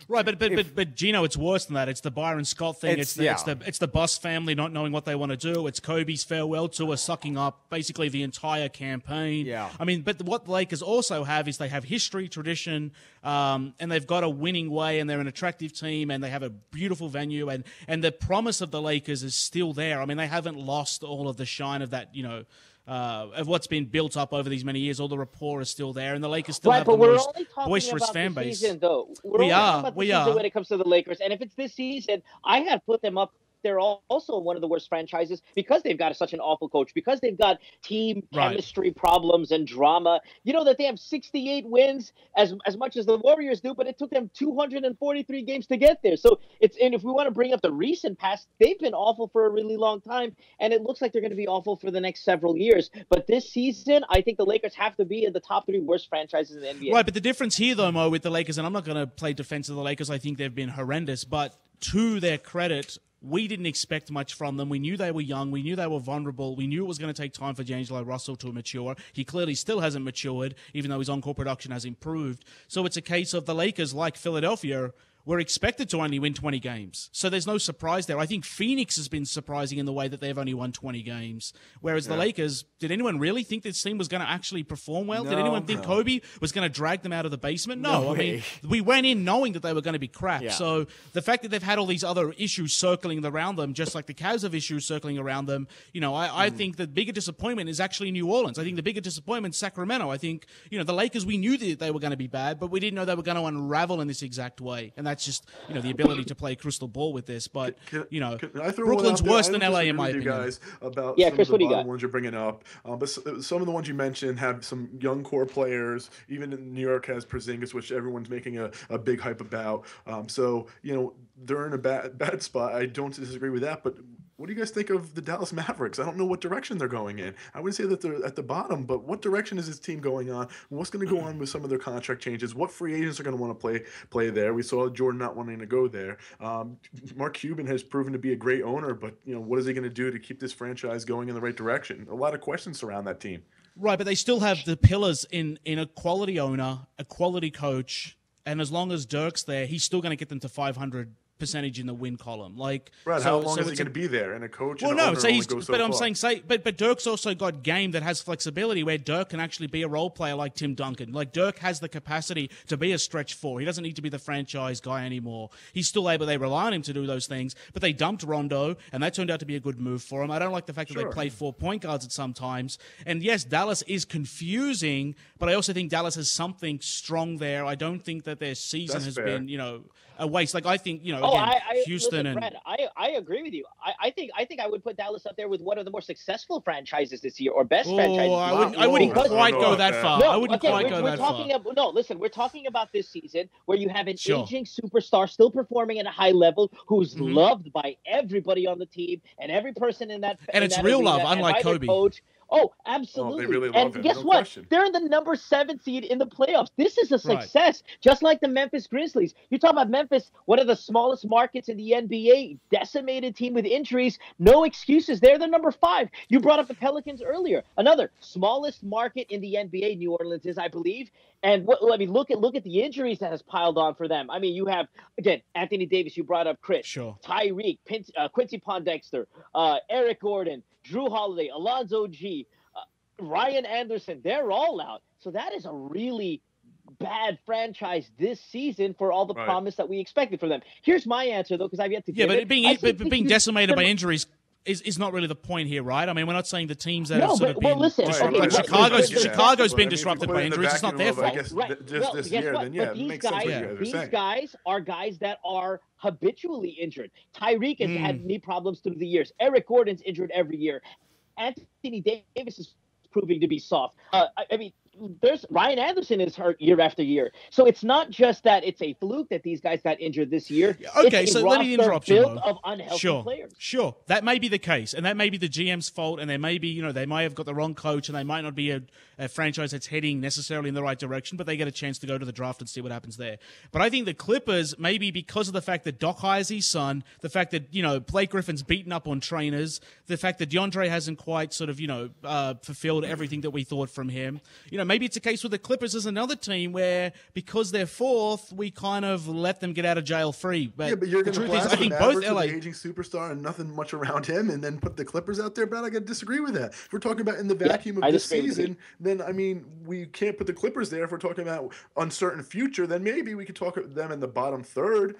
right, but Gino, it's worse than that. It's the Byron Scott thing. It's the Bus family not knowing what they want to do. It's Kobe's farewell tour sucking up basically the entire campaign. Yeah. I mean, but what the Lakers also have is they have history, tradition, and they've got a winning way, and they're an attractive team, and they have a beautiful venue, and the promise of the Lakers is still there. I mean, they haven't lost all of the shine of that, of what's been built up over these many years. All the rapport is still there, and the Lakers still have the most boisterous fan base. Season, though. We are when it comes to the Lakers, and if it's this season, I have put them up. They're also one of the worst franchises because they've got such an awful coach, because they've got team chemistry problems and drama. You know that they have 68 wins as much as the Warriors do, but it took them 243 games to get there. So and if we want to bring up the recent past, they've been awful for a really long time, and it looks like they're going to be awful for the next several years. But this season, I think the Lakers have to be in the top 3 worst franchises in the NBA. Right, but the difference here, though, Mo, with the Lakers, and I'm not going to play defense of the Lakers, I think they've been horrendous, but to their credit, we didn't expect much from them. We knew they were young. We knew they were vulnerable. We knew it was going to take time for D'Angelo Russell to mature. He clearly still hasn't matured, even though his on-court production has improved. So it's a case of the Lakers, like Philadelphia, were expected to only win 20 games. So there's no surprise there. I think Phoenix has been surprising in the way that they've only won 20 games. Whereas the Lakers, did anyone really think this team was going to actually perform well? Did anyone think Kobe was going to drag them out of the basement? No. I mean, we went in knowing that they were going to be crap. Yeah. So the fact that they've had all these other issues circling around them, just like the Cavs have issues circling around them, I think the bigger disappointment is actually New Orleans. I think the bigger disappointment is Sacramento. I think, the Lakers, we knew that they were going to be bad, but we didn't know they were going to unravel in this exact way. And that's just, the ability to play crystal ball with this, but Brooklyn's worse than LA in my opinion. Guys, about Chris, some of the bottom ones you're bringing up, but some of the ones you mentioned have some young core players. Even in New York has Porzingis, which everyone's making a big hype about. So they're in a bad spot. I don't disagree with that, but what do you guys think of the Dallas Mavericks? I don't know what direction they're going in. I wouldn't say that they're at the bottom, but what direction is this team going on? What's going to go on with some of their contract changes? What free agents are going to want to play there? We saw Jordan not wanting to go there. Mark Cuban has proven to be a great owner, but what is he going to do to keep this franchise going in the right direction? A lot of questions surround that team. Right, but they still have the pillars in a quality owner, a quality coach, and as long as Dirk's there, he's still going to get them to 500 percentage in the win column. How long is he going to be there? And a coach? Well, and no. owner So only goes so far. But Dirk's also got game that has flexibility, where Dirk can actually be a role player like Tim Duncan. Dirk has the capacity to be a stretch 4. He doesn't need to be the franchise guy anymore. He's still able. They rely on him to do those things. But they dumped Rondo, and that turned out to be a good move for him. I don't like the fact that they play 4 point guards at some times. And yes, Dallas is confusing, but I also think Dallas has something strong there. I don't think that their season has been, a waste. I think, Houston listen, Brad, I agree with you. I think I would put Dallas up there with one of the more successful franchises this year, or best franchises. I wouldn't quite go that far. No, I wouldn't quite go that far. Listen, we're talking about this season where you have an aging superstar still performing at a high level, who's loved by everybody on the team and every person in that. And it's real love, unlike Kobe. Coach. Oh, absolutely. They really love and him. guess No what? question. They're in the number 7 seed in the playoffs. This is a success, just like the Memphis Grizzlies. You talk about Memphis, one of the smallest markets in the NBA, decimated team with injuries, no excuses. They're the number 5. You brought up the Pelicans earlier. Another smallest market in the NBA, New Orleans is, I believe. And look at the injuries that has piled on for them. I mean, you have, again, Anthony Davis, you brought up Chris, Tyreek, Quincy Pondexter, Eric Gordon, Drew Holiday, Alonzo G, Ryan Anderson. They're all out. So that is a really bad franchise this season for all the promise that we expected from them. Here's my answer, though, because I've yet to give it. But being decimated by injuries is not really the point here, right? I mean, we're not saying the teams that have sort of been disrupted. Chicago's been disrupted by injuries. It's not their fault. These guys are guys that are habitually injured. Tyreek has had knee problems through the years. Eric Gordon's injured every year. Anthony Davis is proving to be soft. there's Ryan Anderson is hurt year after year. So it's not just that it's a fluke that these guys got injured this year. Okay, so let me interrupt you, Mo. Of unhealthy players. Sure, that may be the case, and that may be the GM's fault, and there may be, they might have got the wrong coach, and they might not be a franchise that's heading necessarily in the right direction, but they get a chance to go to the draft and see what happens there. But I think the Clippers, maybe because of the fact that Doc hires his son, the fact that, Blake Griffin's beaten up on trainers, the fact that DeAndre hasn't quite sort of, fulfilled everything that we thought from him. Maybe it's a case with the Clippers as another team where, because they're fourth, we kind of let them get out of jail free. But you're going to blast I think the both Mavericks LA with the aging superstar and nothing much around him, and then put the Clippers out there. But I got to disagree with that. If we're talking about in the vacuum of this season, then we can't put the Clippers there. If we're talking about uncertain future, then maybe we could talk about them in the bottom third.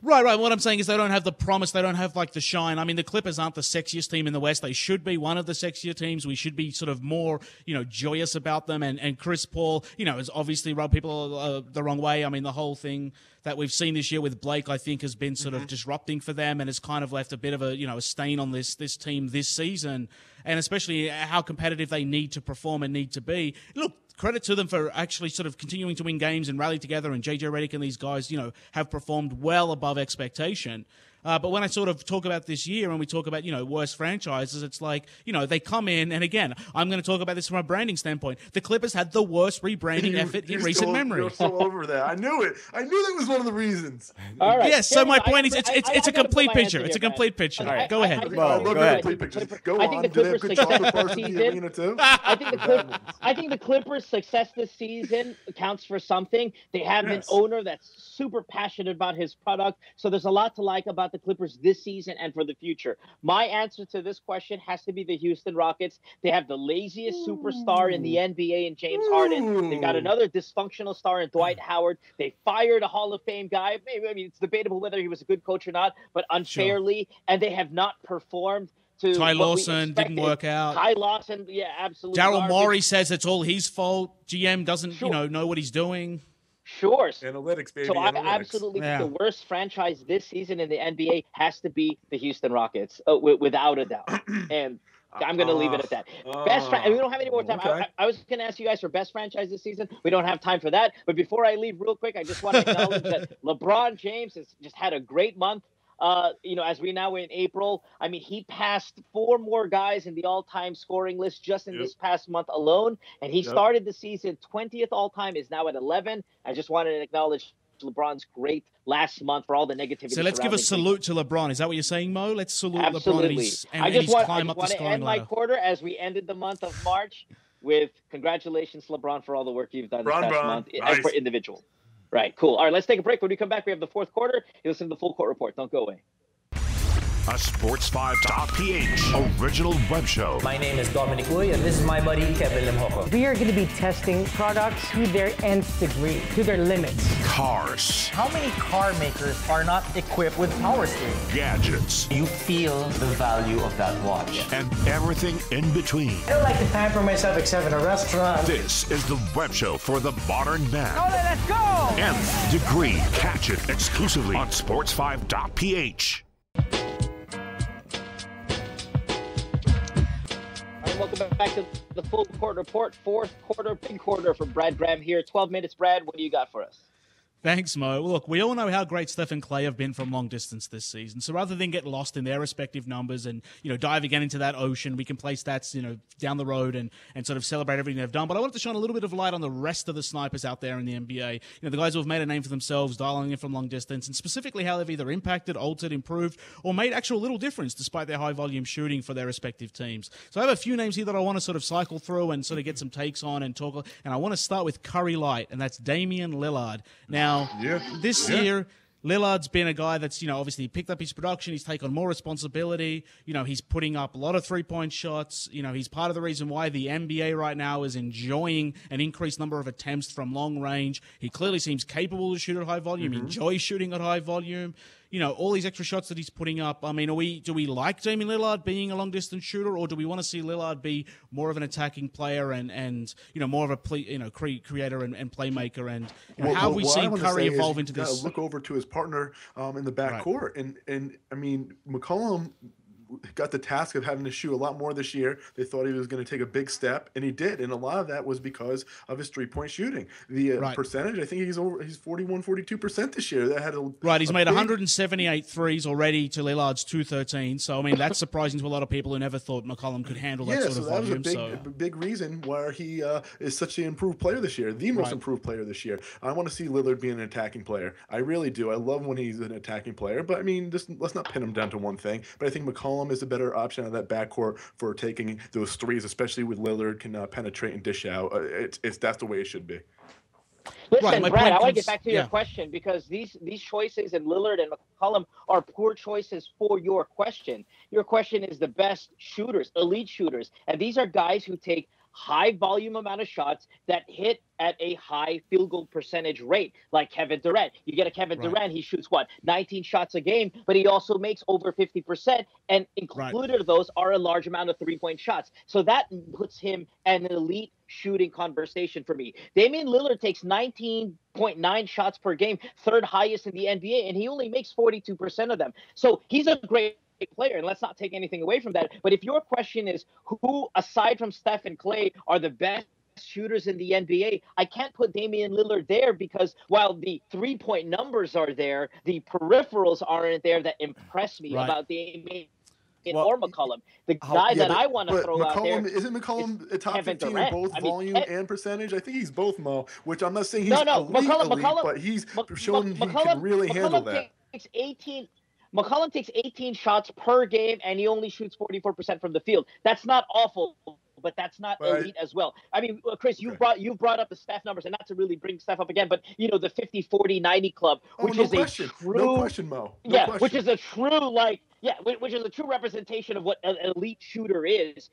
Right. What I'm saying is they don't have the promise. They don't have, the shine. I mean, the Clippers aren't the sexiest team in the West. They should be one of the sexier teams. We should be sort of more, joyous about them. And Chris Paul, has obviously rubbed people the wrong way. I mean, the whole thing that we've seen this year with Blake, I think, has been sort of disrupting for them and has kind of left a bit of a stain on this team this season. And especially how competitive they need to perform and need to be. Look, credit to them for actually sort of continuing to win games and rally together, and JJ Redick and these guys, have performed well above expectation. But when I sort of talk about this year and we talk about, worst franchises, it's like, they come in, and again, I'm going to talk about this from a branding standpoint. The Clippers had the worst rebranding effort in recent memory. You're so over that. I knew it. I knew that was one of the reasons. All right. Yes, so my point is, it's a complete picture. It's a complete picture. Right. Go ahead. Go on. Do they have good chocolate bars in the arena too? I think the Clippers' success this season counts for something. They have an owner that's super passionate about his product, so there's a lot to like about the Clippers this season and for the future. My answer to this question has to be the Houston Rockets. They have the laziest superstar in the NBA in James Harden. They've got another dysfunctional star in Dwight Howard. They fired a Hall of Fame guy. Maybe it's debatable whether he was a good coach or not, but unfairly, and they have not performed. Ty Lawson didn't work out. Ty Lawson, yeah, absolutely. Daryl Morey says it's all his fault. GM doesn't, know what he's doing. Sure. Analytics, baby. So I analytics. absolutely think the worst franchise this season in the NBA has to be the Houston Rockets, without a doubt. And I'm going to leave it at that. We don't have any more time. Okay. I was going to ask you guys for best franchise this season. We don't have time for that. But before I leave real quick, I just want to acknowledge that LeBron James has just had a great month. As we now in April, I mean, he passed 4 more guys in the all-time scoring list just in this past month alone. And he started the season 20th all-time, is now at 11. I just wanted to acknowledge LeBron's great last month for all the negativity. So let's give a salute to LeBron. Is that what you're saying, Mo? Let's salute LeBron and I his climb up the want to scoring end ladder. my quarter as we ended the month of March with congratulations, LeBron, for all the work you've done this past month as for individual. Right, cool. All right, let's take a break. When we come back, we have the fourth quarter. You listen to the Full Court Report. Don't go away. A Sports5.ph original web show. My name is Dominic Uy, and this is my buddy Kevin Limhoco. We are going to be testing products to their nth degree, to their limits. Cars. How many car makers are not equipped with power steering? Gadgets. You feel the value of that watch. And everything in between. I don't like to pamper myself except in a restaurant. This is the web show for the modern man. Oh, let's go! Nth degree. Catch it exclusively on sports5.ph. Welcome back to the Full Court Report. Fourth quarter, big quarter for Brad Graham here. 12 minutes, Brad. What do you got for us? Thanks, Mo. Look, we all know how great Steph and Klay have been from long distance this season. So rather than get lost in their respective numbers and, dive again into that ocean, we can play stats, down the road and sort of celebrate everything they've done. But I wanted to shine a little bit of light on the rest of the snipers out there in the NBA. The guys who have made a name for themselves, dialing in from long distance, and specifically how they've either impacted, altered, improved, or made actual little difference despite their high volume shooting for their respective teams. So I have a few names here that I want to sort of cycle through and sort of get some takes on and talk. And I want to start with Curry Light, and that's Damian Lillard. Now, this year, Lillard's been a guy that's, obviously picked up his production. He's taken on more responsibility. He's putting up a lot of three-point shots. He's part of the reason why the NBA right now is enjoying an increased number of attempts from long range. He clearly seems capable to shoot at high volume. He enjoys shooting at high volume. All these extra shots that he's putting up. I mean, do we like Damian Lillard being a long-distance shooter, or do we want to see Lillard be more of an attacking player and more of a creator and playmaker? And how have we seen Curry evolve into this? Look over to his partner in the backcourt, and I mean, McCollum got the task of having to shoot a lot more this year. They thought he was going to take a big step, and he did. And a lot of that was because of his three-point shooting. The percentage, I think he's 41-42% this year. That had he's made 178 threes already to Lillard's 213. So, I mean, that's surprising to a lot of people who never thought McCollum could handle that sort of volume. That was a big reason why he is such an improved player this year, the most improved player this year. I want to see Lillard be an attacking player. I really do. I love when he's an attacking player, but I mean, let's not pin him down to one thing. But I think McCollum is a better option on that backcourt for taking those threes, especially with Lillard can penetrate and dish out. That's the way it should be. Listen, Brad, I want to get back to your question, because these choices in Lillard and McCollum are poor choices for your question. Your question is the best shooters, elite shooters, and these are guys who take high volume amount of shots that hit at a high field goal percentage rate, like Kevin Durant. You get a Kevin Durant, he shoots 19 shots a game, but he also makes over 50%, and included those are a large amount of three-point shots. So that puts him an elite shooting conversation for me. Damian Lillard takes 19.9 shots per game, third highest in the NBA, and he only makes 42% of them. So he's a great player, and let's not take anything away from that. But if your question is who, aside from Steph and Klay, are the best shooters in the NBA, I can't put Damian Lillard there, because while the three-point numbers are there, the peripherals aren't there that impress me about Damian or McCollum. The guy that I want to throw McCollum, out there isn't McCollum a top Kevin 15 Durant. in both volume and percentage? I think he's both, Mo, which I'm not saying he's McCollum, but he's shown he can really handle that. McCollum takes 18 shots per game, and he only shoots 44% from the field. That's not awful, but that's not elite as well. I mean, Chris, you brought up the Steph numbers, and not to really bring Steph up again, but the 50-40-90 club, which is a true, which is a true which is a true representation of what an elite shooter is.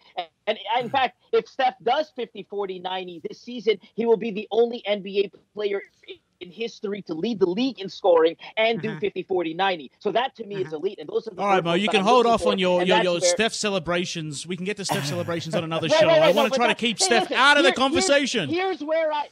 And in fact, if Steph does 50-40-90 this season, he will be the only NBA player in history to lead the league in scoring and do 50-40-90. So that to me is elite. And those are the all right, Mo, you can hold off on your Steph celebrations. We can get to Steph celebrations on another show. I want to try to keep Steph out of the conversation. Here's where I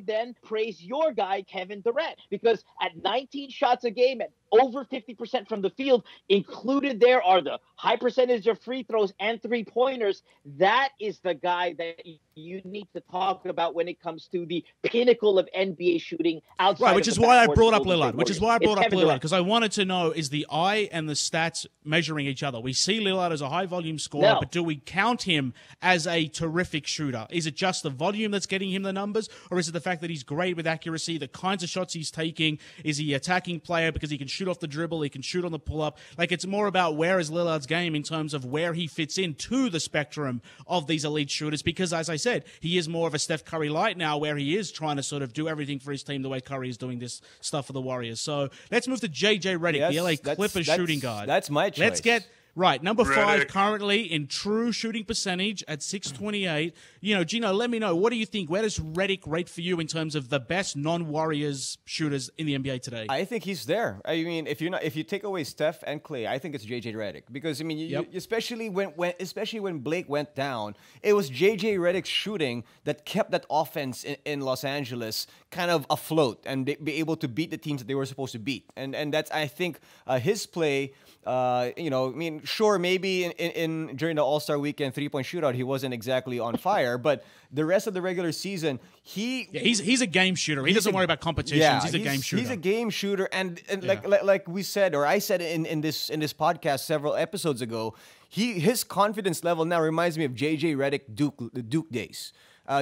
then praise your guy, Kevin Durant, because at 19 shots a game, at over 50% from the field, included there are the high percentage of free throws and three-pointers. That is the guy that you need to talk about when it comes to the pinnacle of NBA shooting outside. Right, which is why I brought up Lillard. Because I wanted to know, is the eye and the stats measuring each other? We see Lillard as a high-volume scorer, but do we count him as a terrific shooter? Is it just the volume that's getting him the numbers, or is it the fact that he's great with accuracy, the kinds of shots he's taking? Is he an attacking player because he can shoot off the dribble, he can shoot on the pull-up? Like, it's more about where is Lillard's game in terms of where he fits into the spectrum of these elite shooters, because, as I said, he is more of a Steph Curry light now, where he is trying to sort of do everything for his team the way Curry is doing this stuff for the Warriors. So let's move to JJ Redick, the LA Clippers shooting guard. That's my choice. Let's get number 5 currently in true shooting percentage at 628. Jinno, let me know, what do you think? Where does Redick rate for you in terms of the best non-Warriors shooters in the NBA today? I think he's there. I mean, if you take away Steph and Klay, I think it's JJ Redick, because I mean, you, especially when Blake went down, it was JJ Redick's shooting that kept that offense in Los Angeles kind of afloat and be able to beat the teams that they were supposed to beat. And that's, I think, his play. I mean, sure, maybe in during the All-Star Weekend 3-point shootout, he wasn't exactly on fire, but the rest of the regular season, he's a game shooter. He doesn't worry about competitions. He's a game shooter. He's a game shooter, and like we said, or I said in this podcast several episodes ago, his confidence level now reminds me of JJ Redick Duke days.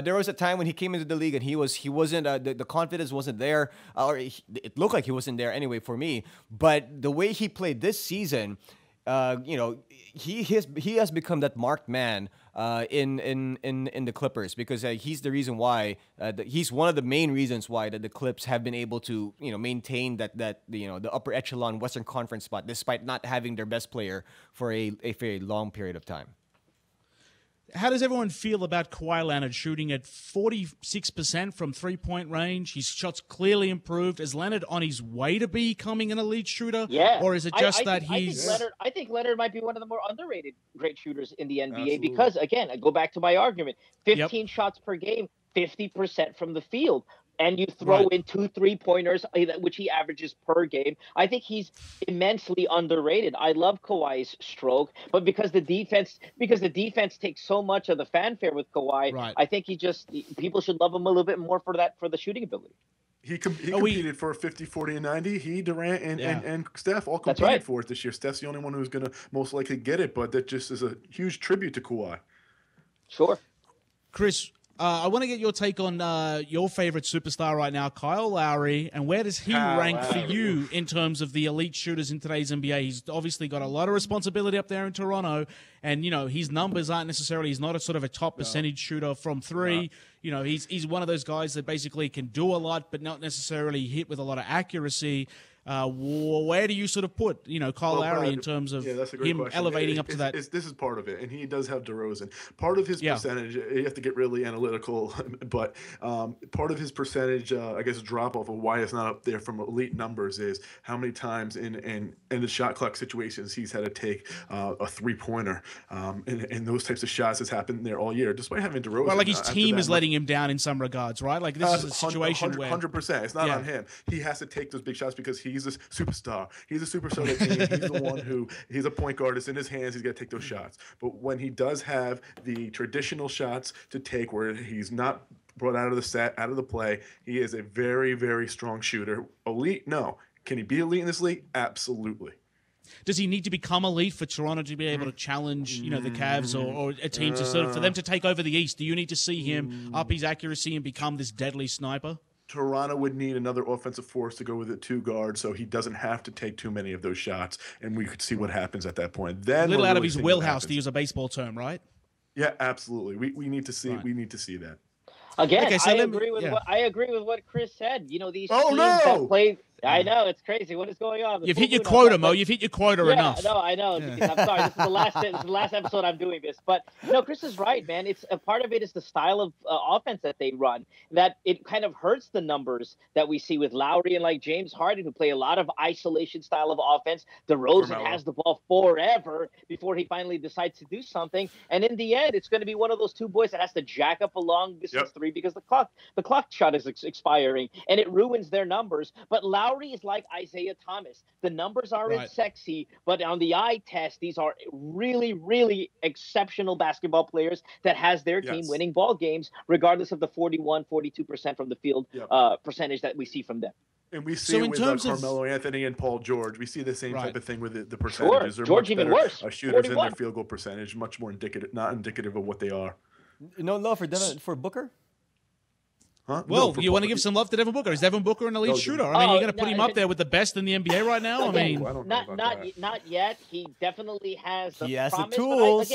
There was a time when he came into the league and he wasn't the confidence wasn't there, or it looked like he wasn't there anyway for me. But the way he played this season, he has become that marked man in the Clippers, because he's the reason why he's one of the main reasons why that the Clips have been able to maintain that the upper echelon Western Conference spot despite not having their best player for a very long period of time. How does everyone feel about Kawhi Leonard shooting at 46% from three-point range? His shots clearly improved. Is Leonard on his way to becoming an elite shooter? Yeah. Or is it just he's... I think Leonard might be one of the more underrated great shooters in the NBA because, again, I go back to my argument. 15 shots per game, 50% from the field. and you throw in 2 3-pointers, which he averages per game, I think he's immensely underrated. I love Kawhi's stroke, but because the defense takes so much of the fanfare with Kawhi, I think people should love him a little bit more for the shooting ability. He competed for 50, 40, and 90. He, Durant, and Steph all competed for it this year. Steph's the only one who's going to most likely get it, but that just is a huge tribute to Kawhi. Sure. Chris, I want to get your take on your favorite superstar right now, Kyle Lowry, and where does he rank for you in terms of the elite shooters in today's NBA? He's obviously got a lot of responsibility up there in Toronto, and his numbers aren't necessarily. He's not a sort of a top percentage shooter from three. He's one of those guys that basically can do a lot, but not necessarily hit with a lot of accuracy. Where do you sort of put, Kyle Lowry in terms of him question. Elevating up to that? This is part of it, and he does have DeRozan. Part of his percentage, you have to get really analytical, but part of his percentage, I guess, drop off of why it's not up there from elite numbers is how many times in the shot clock situations he's had to take a 3-pointer, and those types of shots has happened there all year, despite having DeRozan. Well, like his team is letting him down in some regards, right? Like this is a situation 100%. It's not on him. He has to take those big shots because he's a superstar. He's a superstar of the team. He's the one he's a point guard. It's in his hands. He's got to take those shots. But when he does have the traditional shots to take where he's not brought out of the set, out of the play, he is a very, very strong shooter. Elite? No. Can he be elite in this league? Absolutely. Does he need to become elite for Toronto to be able to challenge, the Cavs or a team to sort of, for them to take over the East? Do you need to see him up his accuracy and become this deadly sniper? Toronto would need another offensive force to go with the 2 guards, so he doesn't have to take too many of those shots, and we could see what happens at that point. Then a little out of his wheelhouse, to use a baseball term, right? Yeah, absolutely. We need to see. We need to see that. Again, okay, so I agree with what Chris said. These teams that play. I know, it's crazy. What is going on? You've hit your quota, Mo. You've hit your quota enough. No, I know. I'm sorry. This is the last episode I'm doing this. But, Chris is right, man. It's a part of it is the style of offense that they run, that it kind of hurts the numbers that we see with Lowry and like James Harden, who play a lot of isolation style of offense. DeRozan has the ball forever before he finally decides to do something. And in the end, it's going to be one of those 2 boys that has to jack up a long distance 3 because the clock shot is expiring, and it ruins their numbers. But Lowry is like Isaiah Thomas. The numbers aren't sexy, but on the eye test, these are really, really exceptional basketball players that has their team winning ball games, regardless of the 41, 42% from the field percentage that we see from them. And we see it with Carmelo Anthony and Paul George. We see the same type of thing with the percentages. They're George much even better worse. Shooters in their field goal percentage, much more not indicative of what they are. No love for Booker? Huh? Well, you want to give some love to Devin Booker. Is Devin Booker an elite shooter? I mean, you're going to put him up there with the best in the NBA right now? Again, not yet. He definitely has the promise. The tools.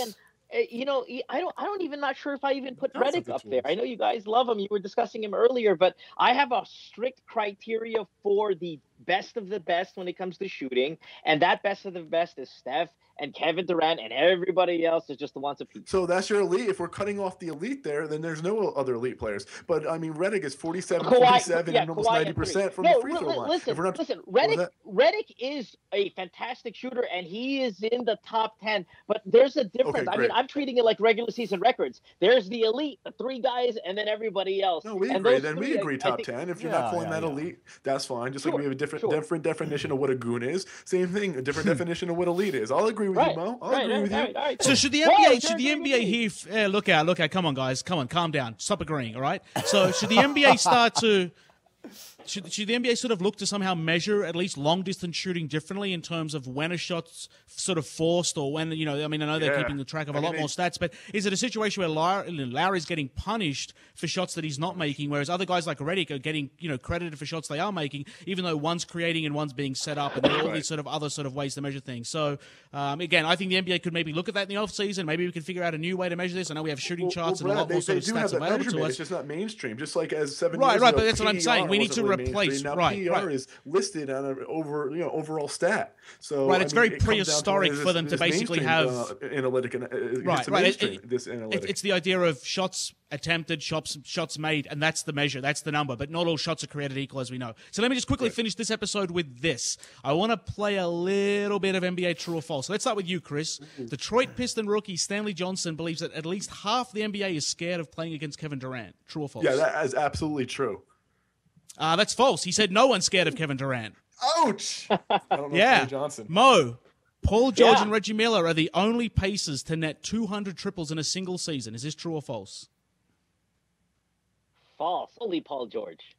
I'm even not sure if I even put Redick up there. I know you guys love him. You were discussing him earlier, but I have a strict criteria for the best of the best when it comes to shooting, and that best of the best is Steph and Kevin Durant, and everybody else is just the ones of people. So that's your elite. If we're cutting off the elite there, then there's no other elite players. But, I mean, Redick is 47 and almost 90% from the free throw line. Listen, Redick is a fantastic shooter, and he is in the top 10. But there's a difference. I mean, I'm treating it like regular season records. There's the elite, the 3 guys, and then everybody else. No, we agree. Then we agree top 10. If you're not calling that elite, that's fine. Just like we have a different definition of what a goon is. Same thing, a different definition of what elite is. I'll agree with you, Mo. I'll agree with you. So should the NBA here? Look out! Come on, guys! Come on, calm down. Stop agreeing. All right. So should the NBA start to? Should the NBA sort of look to somehow measure at least long-distance shooting differently in terms of when a shot's sort of forced or when, I mean, I know they're keeping the track of a lot more stats, but is it a situation where Lowry's getting punished for shots that he's not making, whereas other guys like Redick are getting, credited for shots they are making, even though one's creating and one's being set up, and there are all these sort of other sort of ways to measure things. So, again, I think the NBA could maybe look at that in the offseason. Maybe we can figure out a new way to measure this. I know we have shooting charts and a lot more sort of stats available to us. It's just not mainstream, just like as 7 years ago. Right, but that's what I'm saying. We need to replace. Now PER is listed on an overall stat. So it's very prehistoric for them to basically have analytic. This analytic. It's the idea of shots attempted, shots made, and that's the measure, that's the number. But not all shots are created equal, as we know. So let me just quickly finish this episode with this. I want to play a little bit of NBA true or false. So let's start with you, Chris. Detroit Piston rookie Stanley Johnson believes that at least half the NBA is scared of playing against Kevin Durant. True or false? Yeah, that is absolutely true. That's false. He said no one's scared of Kevin Durant. Ouch! I don't know Yeah. Clay Johnson. Mo, Paul George and Reggie Miller are the only Pacers to net 200 triples in a single season. Is this true or false? False. Only Paul George.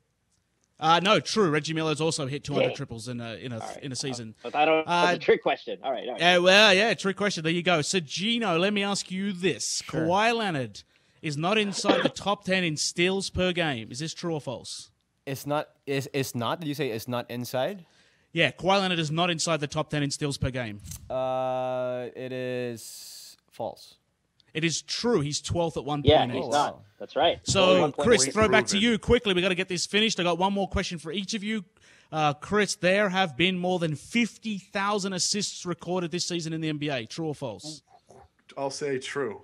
No, true. Reggie Miller's also hit 200 triples in a season. But I don't. That's a trick question. All right. Trick question. There you go. So, Jinno, let me ask you this: Kawhi Leonard is not inside the top 10 in steals per game. Is this true or false? It's not. It's not. Did you say it's not inside? Yeah, Kawhi Leonard is not inside the top 10 in steals per game. It is false. It is true. He's 12th at 1.8. Yeah, he's not. That's right. So, Chris, throw back to you quickly. We got to get this finished. I got one more question for each of you. Chris, there have been more than 50,000 assists recorded this season in the NBA. True or false? I'll say true.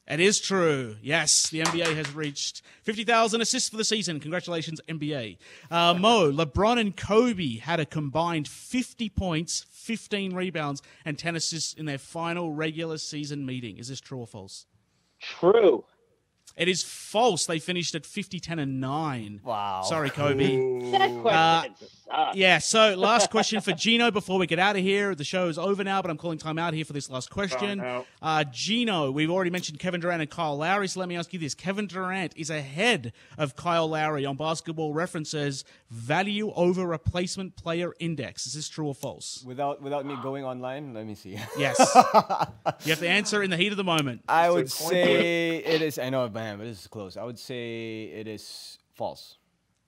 It is true. Yes, the NBA has reached 50,000 assists for the season. Congratulations, NBA. Mo, LeBron and Kobe had a combined 50 points, 15 rebounds, and 10 assists in their final regular season meeting. Is this true or false? True. It is false. They finished at 50, 10, and 9. Wow. Sorry, Kobe. That question sucks. Yeah, so last question for Jinno before we get out of here. The show is over now, but I'm calling time out here for this last question. Jinno, we've already mentioned Kevin Durant and Kyle Lowry, so let me ask you this. Kevin Durant is ahead of Kyle Lowry on Basketball Reference's Value Over Replacement Player Index. Is this true or false? Without me going online, let me see. Yes. You have to answer in the heat of the moment. I would say it is. I know, man, but this is close. I would say it is false.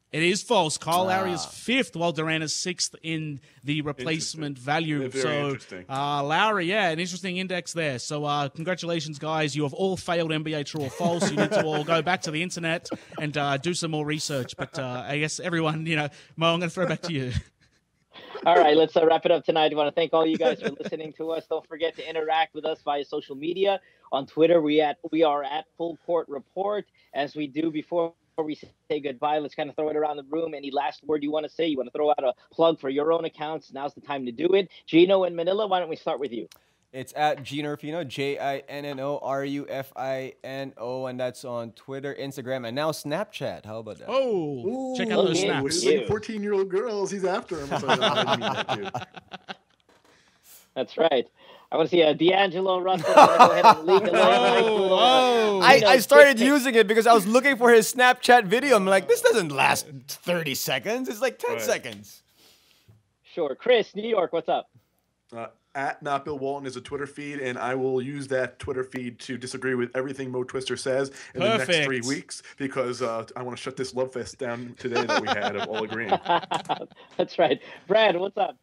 It is false. Kyle Lowry is 5th, while Durant is 6th in the replacement value. Very interesting. Lowry, an interesting index there. So congratulations, guys. You have all failed NBA true or false. You need to all go back to the internet and do some more research. But I guess everyone, Mo, I'm going to throw back to you. All right, let's wrap it up tonight. I want to thank all you guys for listening to us. Don't forget to interact with us via social media. On Twitter, we are at Full Court Report. As we do before we say goodbye, let's kind of throw it around the room. Any last word you want to say? You want to throw out a plug for your own accounts? Now's the time to do it. Jinno in Manila, why don't we start with you? It's at Jinno Rufino, JINNO, and that's on Twitter, Instagram, and now Snapchat. How about that? Oh, check out those snaps. 14-year-old girls, he's after him. So that's right. I want to see D'Angelo Russell go ahead and lead the line. I started using it because I was looking for his Snapchat video. I'm like, this doesn't last 30 seconds. It's like 10 seconds. Sure. Chris, New York, what's up? At Not Bill Walton is a Twitter feed, and I will use that Twitter feed to disagree with everything Mo Twister says in the next 3 weeks because I want to shut this love fest down today that we had of all agreeing. That's right. Brad, what's up?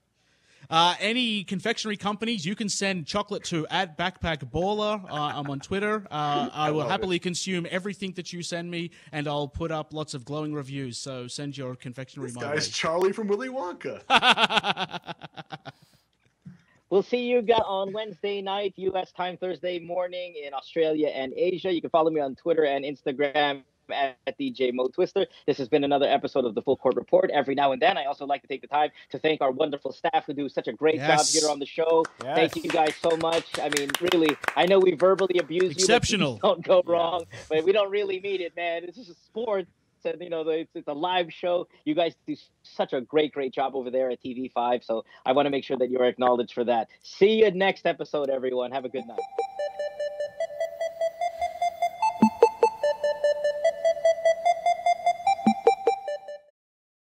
Any confectionery companies, you can send chocolate to @BackpackBaller. I'm on Twitter. I will happily consume everything that you send me, and I'll put up lots of glowing reviews. So send your confectionery my way. This guy's Charlie from Willy Wonka. We'll see you guys on Wednesday night, U.S. time, Thursday morning in Australia and Asia. You can follow me on Twitter and Instagram at DJ Mo Twister. This has been another episode of the Full Court Report. Every now and then, I also like to take the time to thank our wonderful staff who do such a great job here on the show. Yes. Thank you guys so much. I mean, really, I know we verbally abuse Exceptional. you, but don't go wrong. But we don't really mean it, man. It's just a sport. And, it's a live show. You guys do such a great job over there at TV5. So I want to make sure that you're acknowledged for that. See you next episode, everyone. Have a good night.